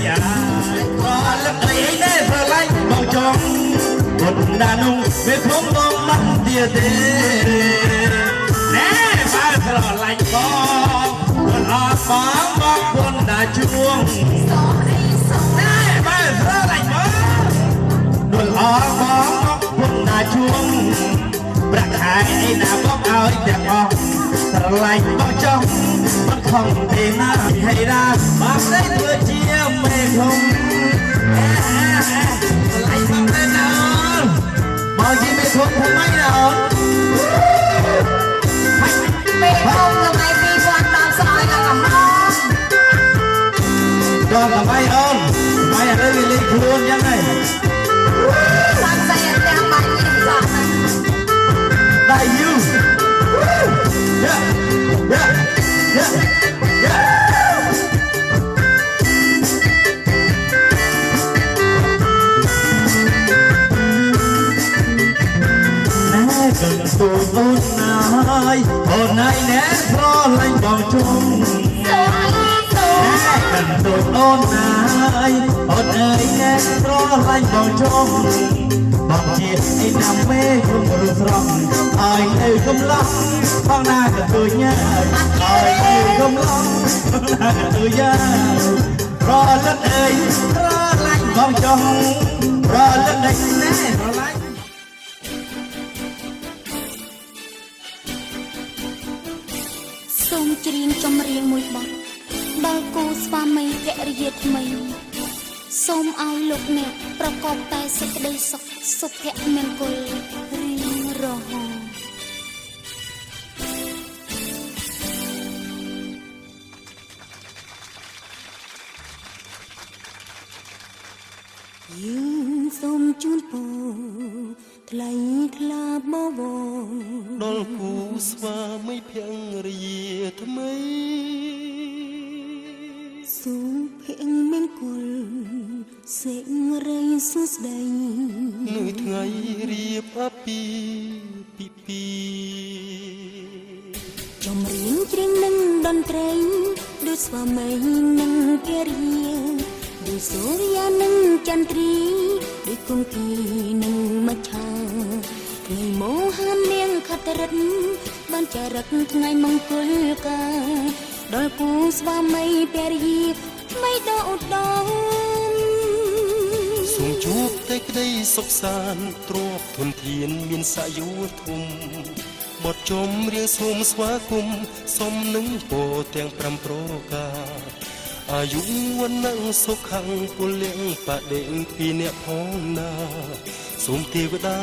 S6: អាលឹកអីណែប្រឡៃបងចង់បុនដានុងវាព្រមបងមិនទៀតទេណែបើប្រឡៃបងអត់បងបងបុនដាជួងណែបើប្រឡៃបងអត់បងបុនដាជួងប្រាក់ខែឯណាបងឲ្យទាំងអស់ស្រឡាញ់បងចង់មិនខំទេណាហេណាបងស្រីធ្វើជាមេឃុំស្រឡាញ់បងទេណាបងជាមេឃុំធ្វើម៉េចណាអូន
S7: មេឃុំថ្ងៃ2000ដល់ស្អយដល់កំណត់
S6: ដល់កំបីអូនបាយឥឡូវវាលេងខ្លួនយ៉ាងហ្នឹង
S7: សាំស្អីទាំងបាយនេះសោះណា
S6: ដៃយូយ៉ាយ៉ាយ៉ាយ៉ាណែកន្ទូលអូនណាយអូនណាយណែប្រឡាញ់បងជុំណែកន្ទូលអូនណាយអូនអើយណែប្រឡាញ់បងជុំបងជាឯណាមេគុំរស្រងឲ្យនៅកំឡោះបងណាក៏ជួយញ៉ាឲ្យនៅកំឡោះបងណាក៏ជួយញ៉ាប្រលឹកអើយប្រឡាញ់បងចង់ប្រលឹកណែប្រឡាញ់
S4: សូមច្រៀងចម្រៀងមួយបទដល់គូស្វាមីភរិយាថ្មីសូមឲ្យលោកអ្នកប្រកបតែសេចក្តីសុខសុភមង្គលរៀងរហូតយើងសូមជូនពរថ្លៃថ្លាបវរ
S1: ដល់គូស្វាមីភរិយាថ្មី
S4: សុភមង្គលសេរីសុស្ដី
S1: នៅថ្ងៃរៀបអាពាហ៍ពិពាហ៍
S4: ចម្រៀងច្រៀងនឹងតន្ត្រីដូចស្វាមីនិងភរិយាដូចសូរិយានិងចន្ទ្រីដូចគង្គានិងមច្ឆាថ្ងៃមោហានាងខត្តរិទ្ធបានចារឹកថ្ងៃមង្គលការដល់គូស្វាមីភរិយាថ្មីដ៏ឧត្តម
S1: សូមជួបតែក្តីសុខសាន្តទ្រព្យធនធានមានសក្យោធំបទចម្រៀងសូមស្វាគមន៍សមនឹងពរទាំង5ប្រការអាយុវណ្ណៈសុខៈពលៈបដិងពីអ្នកផងណាសូមទេវតា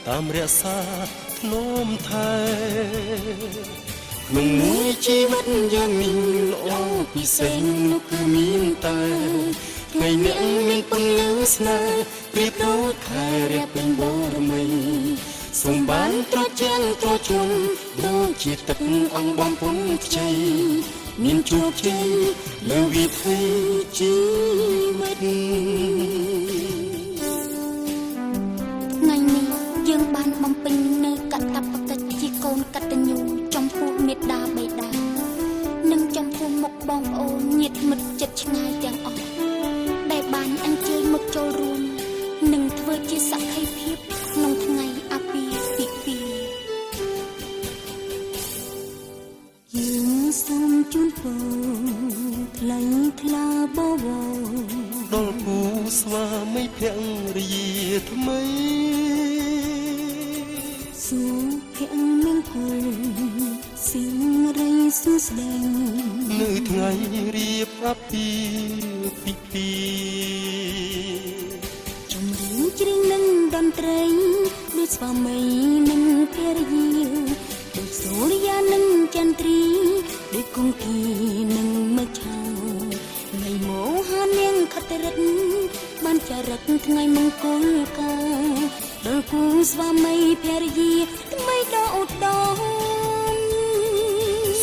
S1: តាមរក្សាធ្នមថែក្នុងមួយជីវិតយ៉ាងនេះល្អពិសេសនោះគឺមានតែថ្ងៃអ្នកមានពន្លឺស្នេហ៍ប្រៀបដូចខែរះពេញបរមីសូមបានត្រជាក់ត្រជុំដូចជាទឹកអង្គបំពង់ខ្ចីមានជោគជ័យលើវិถีជីវិត
S4: ថ្ងៃនេះយើងបានបំពេញនៅកតបកិច្ចជាកូនកតញ្ញូចំពោះមេត្តាបិតានិងចំពោះមុខបងប្អូនញាតិមិត្តជិតឆ្ងាយទាំងអស់ដែលបានអញ្ជើញមកចូលរួមនិងធ្វើជាសក្ខីភាពក្នុងថ្ងៃអាពាហ៍ពិពាហ៍យើងសូមជូនពរថ្លៃថ្លាបវរ
S1: ដល់គូស្វាមីភរិយាថ្មី
S4: សុភមង្គលសិរីសុស្ដី
S1: នៅថ្ងៃរៀបអាពាហ៍ពិពាហ៍
S4: ចម្រៀងច្រៀងនឹងតន្ត្រីដូចស្វាមីនិងភរិយាដូចសូរិយានិងចន្ទ្រីដូចគង្គានិងមច្ឆាថ្ងៃមោហានាងខត្តរិទ្ធបានចារឹកថ្ងៃមង្គលការដល់គូស្វាមីភរិយាថ្មីដ៏ឧត្តម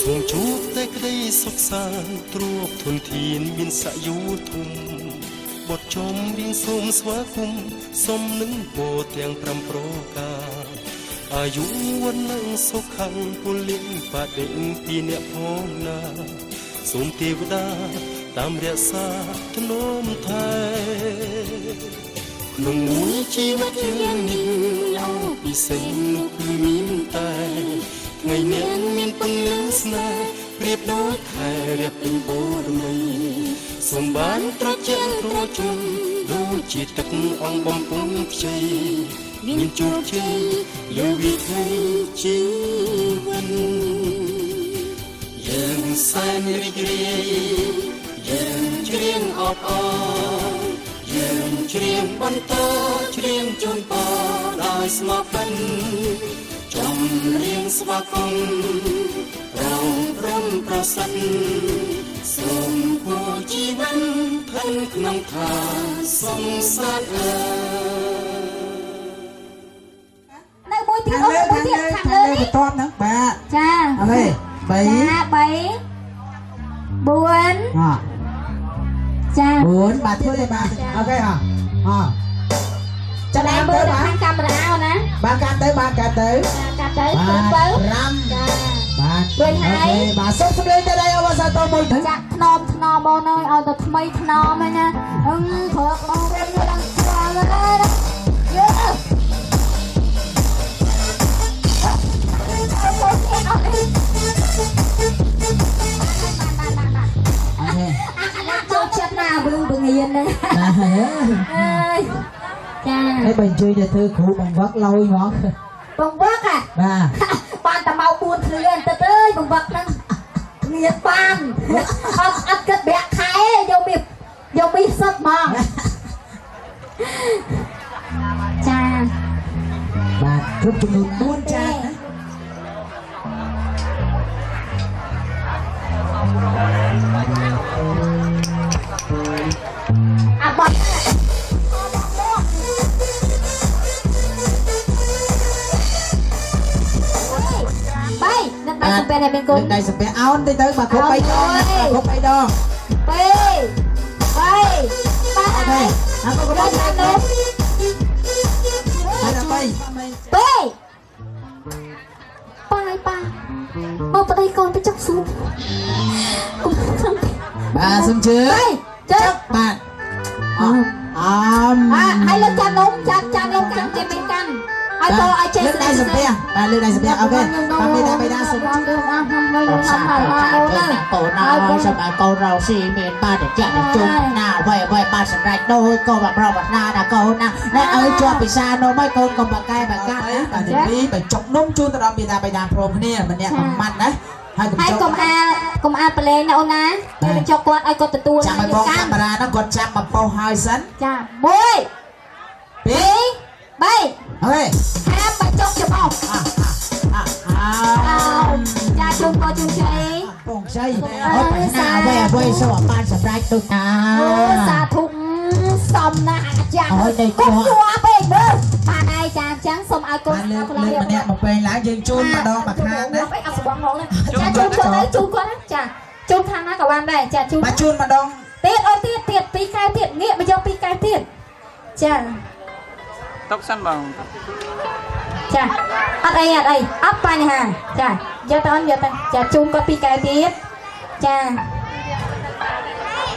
S1: សូមជួបតែក្តីសុខសាន្តទ្រព្យធនធានមានសក្យោធំបទចម្រៀងសូមស្វាគមន៍សមនឹងពរទាំង5ប្រការអាយុវណ្ណៈសុខៈពលៈបដិងពីអ្នកផងណាសូមទេវតា តាមរក្សាធ្នមថែក្នុងមួយជីវិតយើងនេះអូពិសេសនោះគឺមានតែថ្ងៃនេះមានពន្លឺស្នេហ៍ប្រៀបដូចខែរៀបពេញបូរមីសូមបានត្រជាក់ត្រជុំដូចជាទឹកអង្គបំពង់ខ្ចីមានជោគជ័យលើវិถีជីវិតយើងសែនរីករាយយើងច្រៀងអបអរយើងច្រៀងបន្តច្រៀងជូនពរដោយស្មោះពិតចម្រៀងស្វាគមន៍เราព្រមប្រសិទ្ធសូមគូជីវិតផិនក្នុងថាសង្សារ
S7: នៅមួយទៀតអូមួយទៀតខាងលើនេះ
S9: តបហ្នឹងបាទ
S7: ចា
S9: អលេ3
S7: 4 ចា
S9: 4បាទធ្វើទេបាទអូខេ
S7: ចាំដើមមើលខាងកាមេរ៉ាណា
S9: បាទកាត់ទៅបាទកាត់ទៅ
S7: កាត់ទៅ5ចា
S9: បាទ
S7: វិញហើយ
S9: បាទសុំសម្លេងទៅដៃអវសាទរមួយទៅ
S7: ចាក់ថ្នមបងអើយឲ្យទៅថ្មីថ្នមហ្នឹងណាព្រោះបងវិញឡើងស្គាល់ហើយណាយើចូលចិត្តណាវឹងបង្រៀនហ្នឹងអើយចា
S9: ហើយបើជួយទៅធ្វើគ្រូបង្វឹកឡយហ្មង
S7: បង្វឹក
S9: បាទ
S7: បានតែមក4គ្រឿងទៅអើយបង្វឹកហ្នឹងងៀតបានអត់គិតប្រាក់ខែយកមីសុទ្ធហ្មងចា
S9: បាទគ្រប់ចំនួន4ចានណា
S7: អាបាត់បាយនឹងដៃសំពះនេះមានកូន
S9: ដៃសំពះអោនទៅបាទគ្រប់3ដងគ្រប់3ដង
S7: 2 3បាទ
S9: អូខេអរគុណបាទ
S7: បាទមកប្តីកូនទៅចុកស៊ូ
S9: បាទសុំជឿ
S7: ចុក
S9: បាទ
S7: ហើយលើចានំចានំកាន់ជាមានកាន់ហើយតឲ្យចេះ
S9: លើដៃសំពះបាទលើដៃសំពះអូខេបាទមេដាបេដាសុំជឿ
S3: កូនអើយសូមឲ្យកូនរកស៊ីមានបានតែចាក់តែជុំណាអ្វីបានសម្រេចដូចក៏ប្រវត្តិណាដល់កូនណាតែឲ្យជាប់ពិសានោះមកកូនកុំបកែបកាត់ណា
S9: បាទទី2បញ្ចុកនំជូនទៅដល់មេដាបេដាព្រមគ្នាម្នាក់កំម៉ាត់ណាហើ
S7: យកុំអាប្រឡែងណាអូនណាបញ្ចុកគាត់ឲ្យគាត់ទទួល
S9: ចាំឲ្យបងកាមេរ៉ាហ្នឹងគាត់ចាំបបោសហើយសិន
S7: ចា1 2 3
S9: អូខេ
S7: ហាប់បញ្ចុកចំអស់ចាជុំក៏ជុំជ័យ
S9: បងជ័យ
S3: អត់បញ្ហាអ្វីសូមបានសម្រេចទុកណា
S7: សាធុសំណាស់អាចារ្យអើយទៅគួរពេកមើលបានឯងចាអញ្ចឹងសូមឲ្យកូន
S9: លើកម្នាក់មកពេញឡើងយើងជូនម្ដងមួយខាងណា
S7: អត់ស្បងងងចាជូនគាត់ទៅជូនគាត់ណាចាជូនខាងណាក៏បានដែរចាជូន
S9: បាទជូនម្ដង
S7: ទៀតអូទៀត2កែវទៀតងាកមកយក2កែវទៀតចា
S8: តុកសិនបង
S7: ចាអត់អីអត់បញ្ហាចាយកទៅចាជូនគាត់2កែវទៀតចា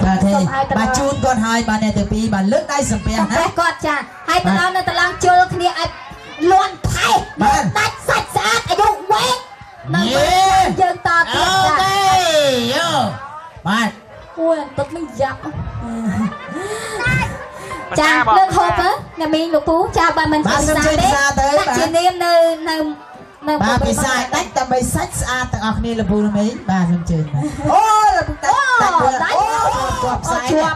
S9: បាទទេបាទជូនគាត់ហើយបាទអ្នកទាំងពីរបាទលើកដៃសំពះណា
S7: គាត់ចាហើយទៅដល់នៅតឡងជុលគ្នាឲ្យលន់ថែដាច់សាច់ស្អាតអាយុវែងនៅយើងតទៀត
S3: អូខេយោបាទ
S7: អូយទឹកមិនយ៉ាប់ចាលើកហូបអ្នកមីងលោកពូចាបើមិន
S9: ភាសាទេ
S7: ដាក់ជានាមនៅ
S9: បាទភាសាដាច់ដើម្បីសាច់ស្អាតទាំងអស់គ្នាលោកពូមីងបាទសូមជឿអូលោកពូដាច់
S7: ជាប់ផ្សាយជាប់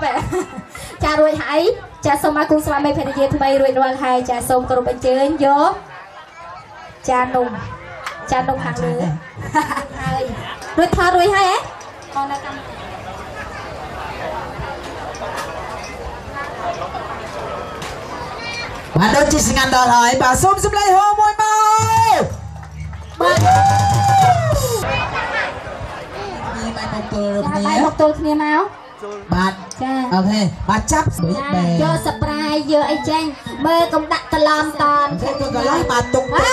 S7: ចារួចហើយចាសូមឲ្យគូស្វាមីភរិយាថ្មីរួចរាល់ហើយចាសូមគោរពអញ្ជើញយកចានំខាងលើហើយរួចថតរួចហើយមកនៅកម្ម
S9: បាទដូចជាស្ងាត់ដល់ហើយបាទសូមសម្លេងហោមួយមកបាទ
S7: បាយមកទល់គ្នាមក
S9: បាទ
S7: ចា
S9: អូខេបាទចាប់ស្រួយបែ
S7: យកសប្រាយយកអីចេញមើលកុំដាក់តឡំតន
S9: គេក៏កន្លងបាទទុកអូ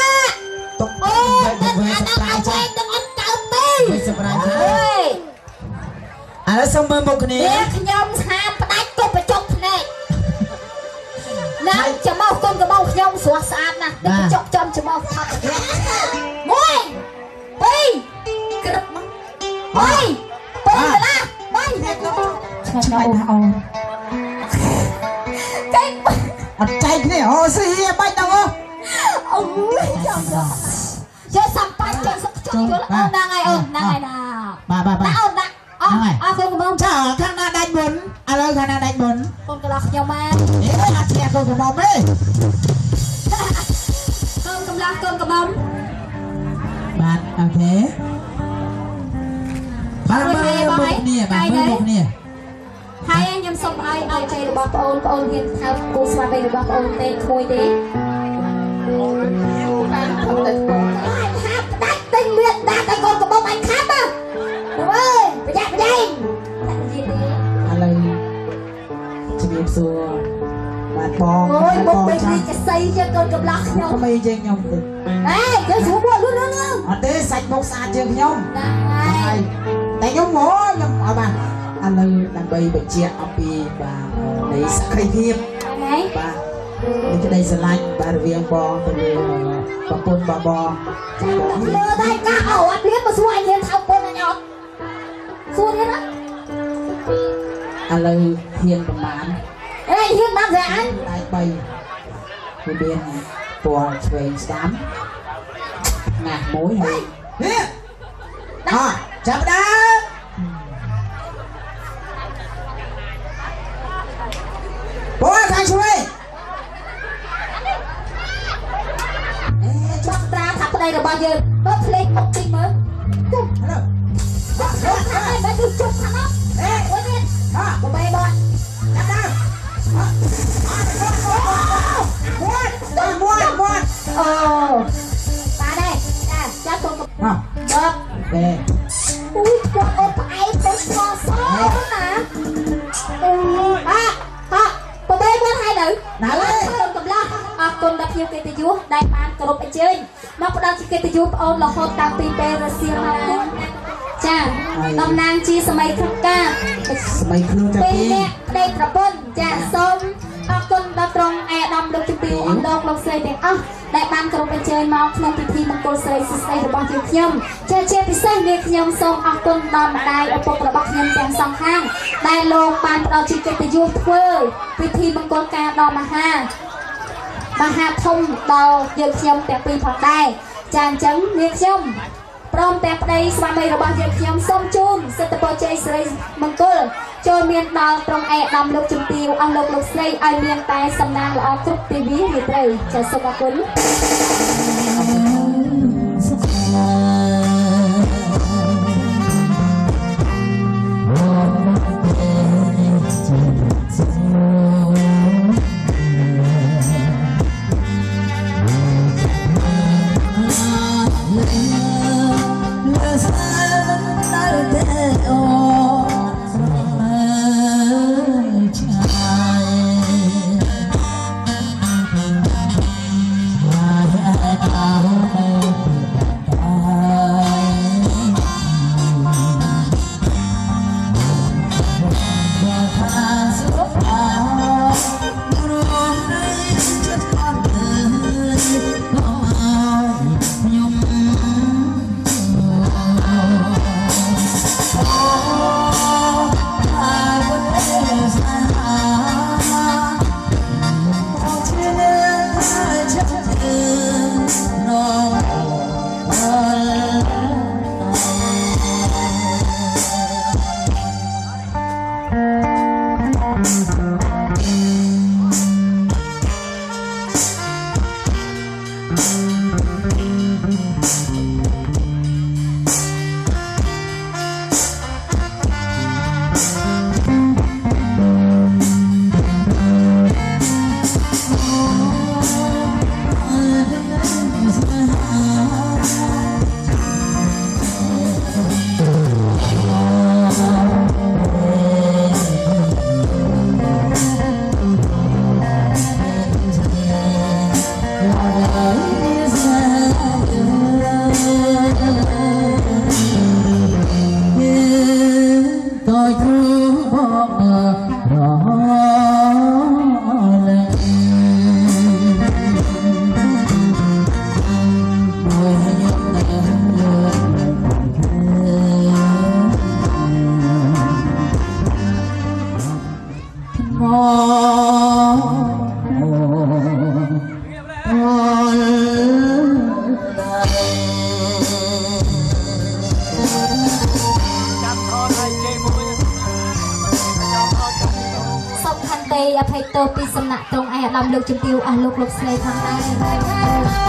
S7: អាដាក់ឲ្យចេញទាំងអត់កើទេ
S9: សប្រាយអ ឥឡូវសូមមើលមុខគ្នា
S7: ខ្ញុំថាផ្ដាច់គប់បចុកភ្នែកណាចំមកគុំកបោខ្ញុំស្រស់ស្អាតណាស់ទឹកចុកចំចំមកថប់មួយពីរក្រឹបមកពីរកន្លះ3ឆ្ងាញ់ណាស់អូកែ
S9: អត់ចែកគ្នាអូស៊ីបាច់ដល់
S7: អូយចាំយកសំបញ្ញចុះសុខចុះយល់អូនហ្នឹងហើយអូនហ្នឹងហើយណា
S9: បាទ
S7: អូនដាក់អរគុណកំង
S9: ចាខាងណាដាច់មុនឥឡូវខាងណាដាច់មុនក
S7: ូនកន្លះខ្ញុំមក
S9: នេះអត់ជាកូនកំមុំទេ
S7: កូនកំឡះកូនកំមុំ
S9: បាទអូខេបាទមើលមុខគ្នាបាទមើលមុខគ្នា
S7: ហើយខ្ញុំសុំឲ្យចៃរបស់បងអូនហ៊ានថើបគូស្វាមីរបស់បងអូនទេក្មួយទេបានខំទៅបងហើយហាប់ដាច់ទិញមានដាច់ឲ្យកូនកំមុំអញខាប់ណាអើយប្រយ័ត្នប្រយែងតែនិយាយទេ
S9: ឥឡូវជំរាបសួរបាទបង
S7: អូយមុខពេកនេះចស័យជាងកូនកំឡះខ្ញុំ
S9: ថ្មីជាងខ្ញុំទេ
S7: យើងស្រួលមកលឿន
S9: អត់ទេសាច់មុខស្អាតជាងខ្ញុំ
S7: ហើយ
S9: តែខ្ញុំហ៎ខ្ញុំអត់បានឥឡូវដើម្បីបញ្ជាក់អំពីបាទនៃសក្ខីភាព
S7: ហើយ
S9: បាទនេះក្តីស្រឡាញ់បាទរវាងបងទៅលើប្រពន្ធបង
S7: លើតែកាអត់រៀនមកសួរអញរៀនថើបប៉ុនអញអត់សួរទៀតណា
S9: ឥឡូវហ៊ានប្រមាណ
S7: អេហ៊ានបានតែអញ
S9: ដៃ3វាមានពណ៌ឆ្វេងស្ដាំណាស់មួយហើយនេះចាប់ដើមបងខាងឆ្វេង
S7: ចង់ត្រាថាប្តីរបស់យើងបើភ្លេចអុកទីមើលជុំហ៎ហើយបើជុំខាងនោះអូននេះបបែបង
S9: ចាប់ដើមមួយអូ
S7: បាទដែរចាកូន
S9: បើ
S7: អូយគាត់អូផ្អែកទៅស្គាល់សោណាបបែបងហើយនៅកូនកំឡះអរគុណដល់ភ្ញៀវកិត្តិយសដែលបានគោរពអញ្ជើញមកផ្ដល់ជាកិត្តិយសប្អូនរហូតតាំងពីពេលរសៀលមកចាតំណាងជាសម័យខកកា
S9: សម័យខ្លួនតា
S7: ពីអ្នកប្តីប្រពន្ធចាសូមអរគុណដល់ត្រង់អាដាមលោកជំទាវអស់លោកស្រីទាំងអស់ដែលបានគោរពអញ្ជើញមកក្នុងពិធីមង្គលសិរីសួស្តីរបស់យើងខ្ញុំជាពិសេសនេះខ្ញុំសូមអរគុណដល់ម្ដាយឪពុករបស់ខ្ញុំទាំងសងខាងដែលលោកបានផ្ដល់ជាកិត្តិយសធ្វើពិធីមង្គលការដ៏មហាធំដល់យើងខ្ញុំទាំងពីរផងដែរចាអញ្ចឹងនាងខ្ញុំព្រមទាំងប្តីស្វាមីរបស់យើងខ្ញុំសូមជូនសិទ្ធិពរជ័យសិរីមង្គលចូលមានដល់ត្រង់ឯកឧត្តមលោកជំទាវអស់លោកស្រីឲ្យមានតែសំណាងល្អគ្រប់ទិវារាត្រីចាសូមអរគុណ
S9: Oh
S7: សុំខន្តីអភ័យទោសពីសំណាក់ត្រង់ឯអាដាមលោកជំទាវអស់លោកស្រីផងដែរ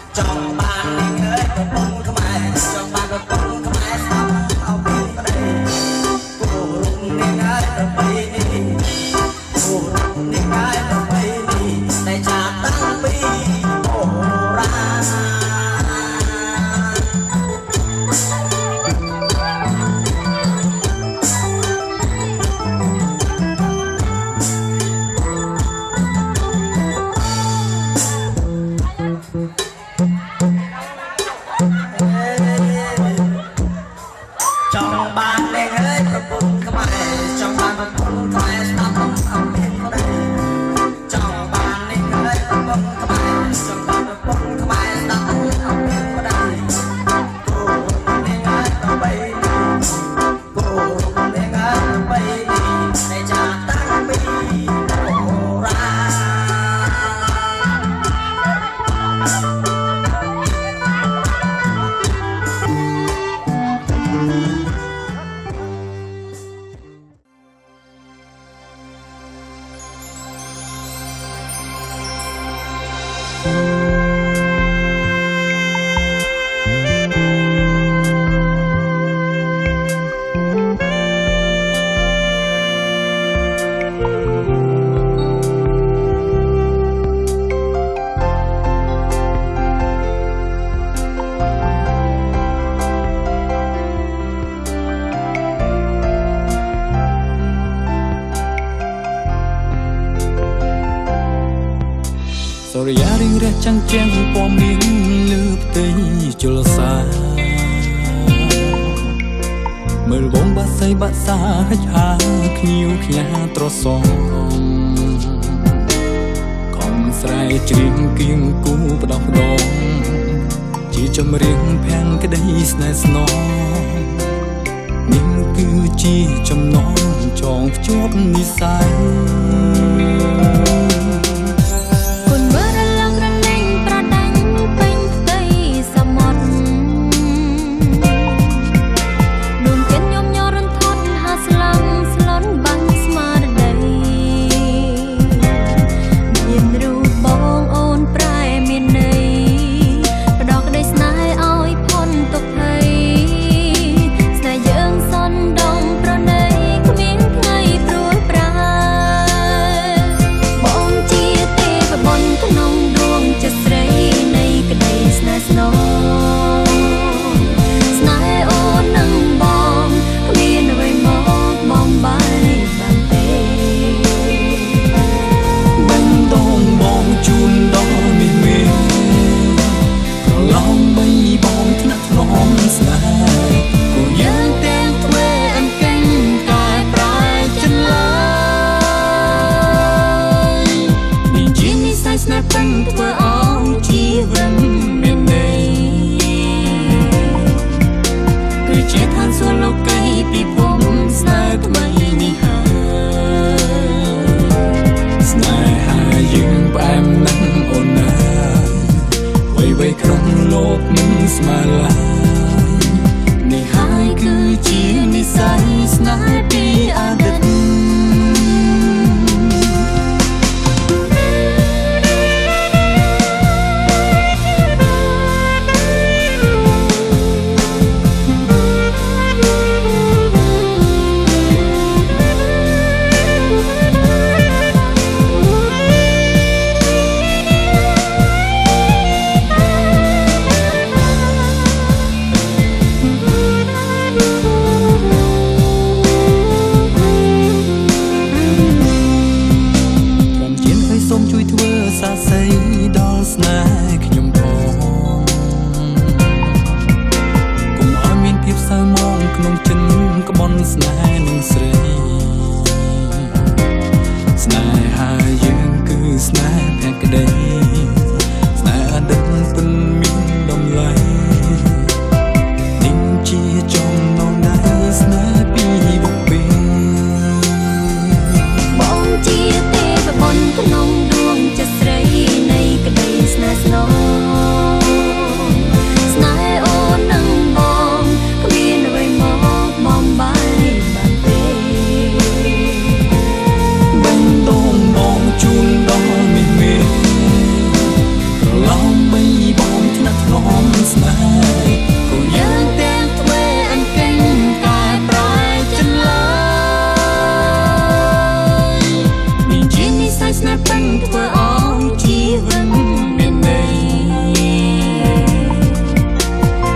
S6: ចង់បាននឹងអើយប្រពន្ធខ្មែរចង់បានប្រពន្ធខ្មែរស្ដាប់អោបពីប្តី
S1: រិយារៀងរះចាំងជាងពណ៌មានលើផ្ទៃជលសាមើលវងបាស័យបាក់សាហិចហាខ្ញៀវខ្ញាត្រសមខំស្រែច្រៀងគៀងគូផ្ដោះផ្ដងជាចម្រៀងភាំងក្តីស្នេហ៍ស្នងនេះគឺជាចំណងចងភ្ជាប់និស្ស័យធ្វើឲ្យជីវិតមានន័យគឺជាឋានសួគ៌លោកីពីភពស្នេហ៍ថ្មីនេះហើយស្នេហាយើងផ្អែមណាស់អូនណាអ្វីៗក្នុងលោកមិនស្មើឡើយនេះហើយគឺជានិស្ស័យស្នេហ៍ពីអតីតដល់ស្នេហ៍ខ្ញុំផងកុំឲ្យមានភាពសៅហ្មងក្នុងចិនក្បន់ស្នេហ៍នឹងស្រីស្នេហាយើងគឺស្នេហ៍ភក្តីស្នេហ៍អតីតពិតមានតម្លៃនេះជាចំណងដៃស្នេហ៍ពីបុព្វេ
S7: បងជាទេពបុណ្យក្នុងដួងចិត្តស្រីក្តីស្នេហ៍ស្នងស្នេហ៍អូននឹងបងគ្មានអ្វីមកបំបាយបានទេ
S1: បេះដូងបងជូនដល់មីមេប្រឡំបីបងថ្នាក់ថ្នមស្នេហ៍ក៏យើងទាំងទ្វេអង្កេងកែប្រែចិនឡើយមានជានិស្ស័យស្នេហ៍ពេញធ្វើឲ្យជីវិតមានន័យ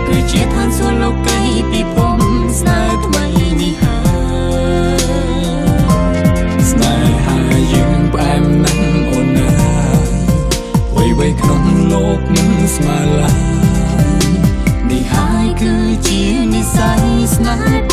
S1: គឺជាឋានសួគ៌លោកីពីភពស្នេហ៍ថ្មីនេះហើយស្នេហាយើងផ្អែមណាស់អូនណាអ្វីៗក្នុងលោកមិនស្មើឡើយនេះហើយគឺជានិស្ស័យស្នេហ៍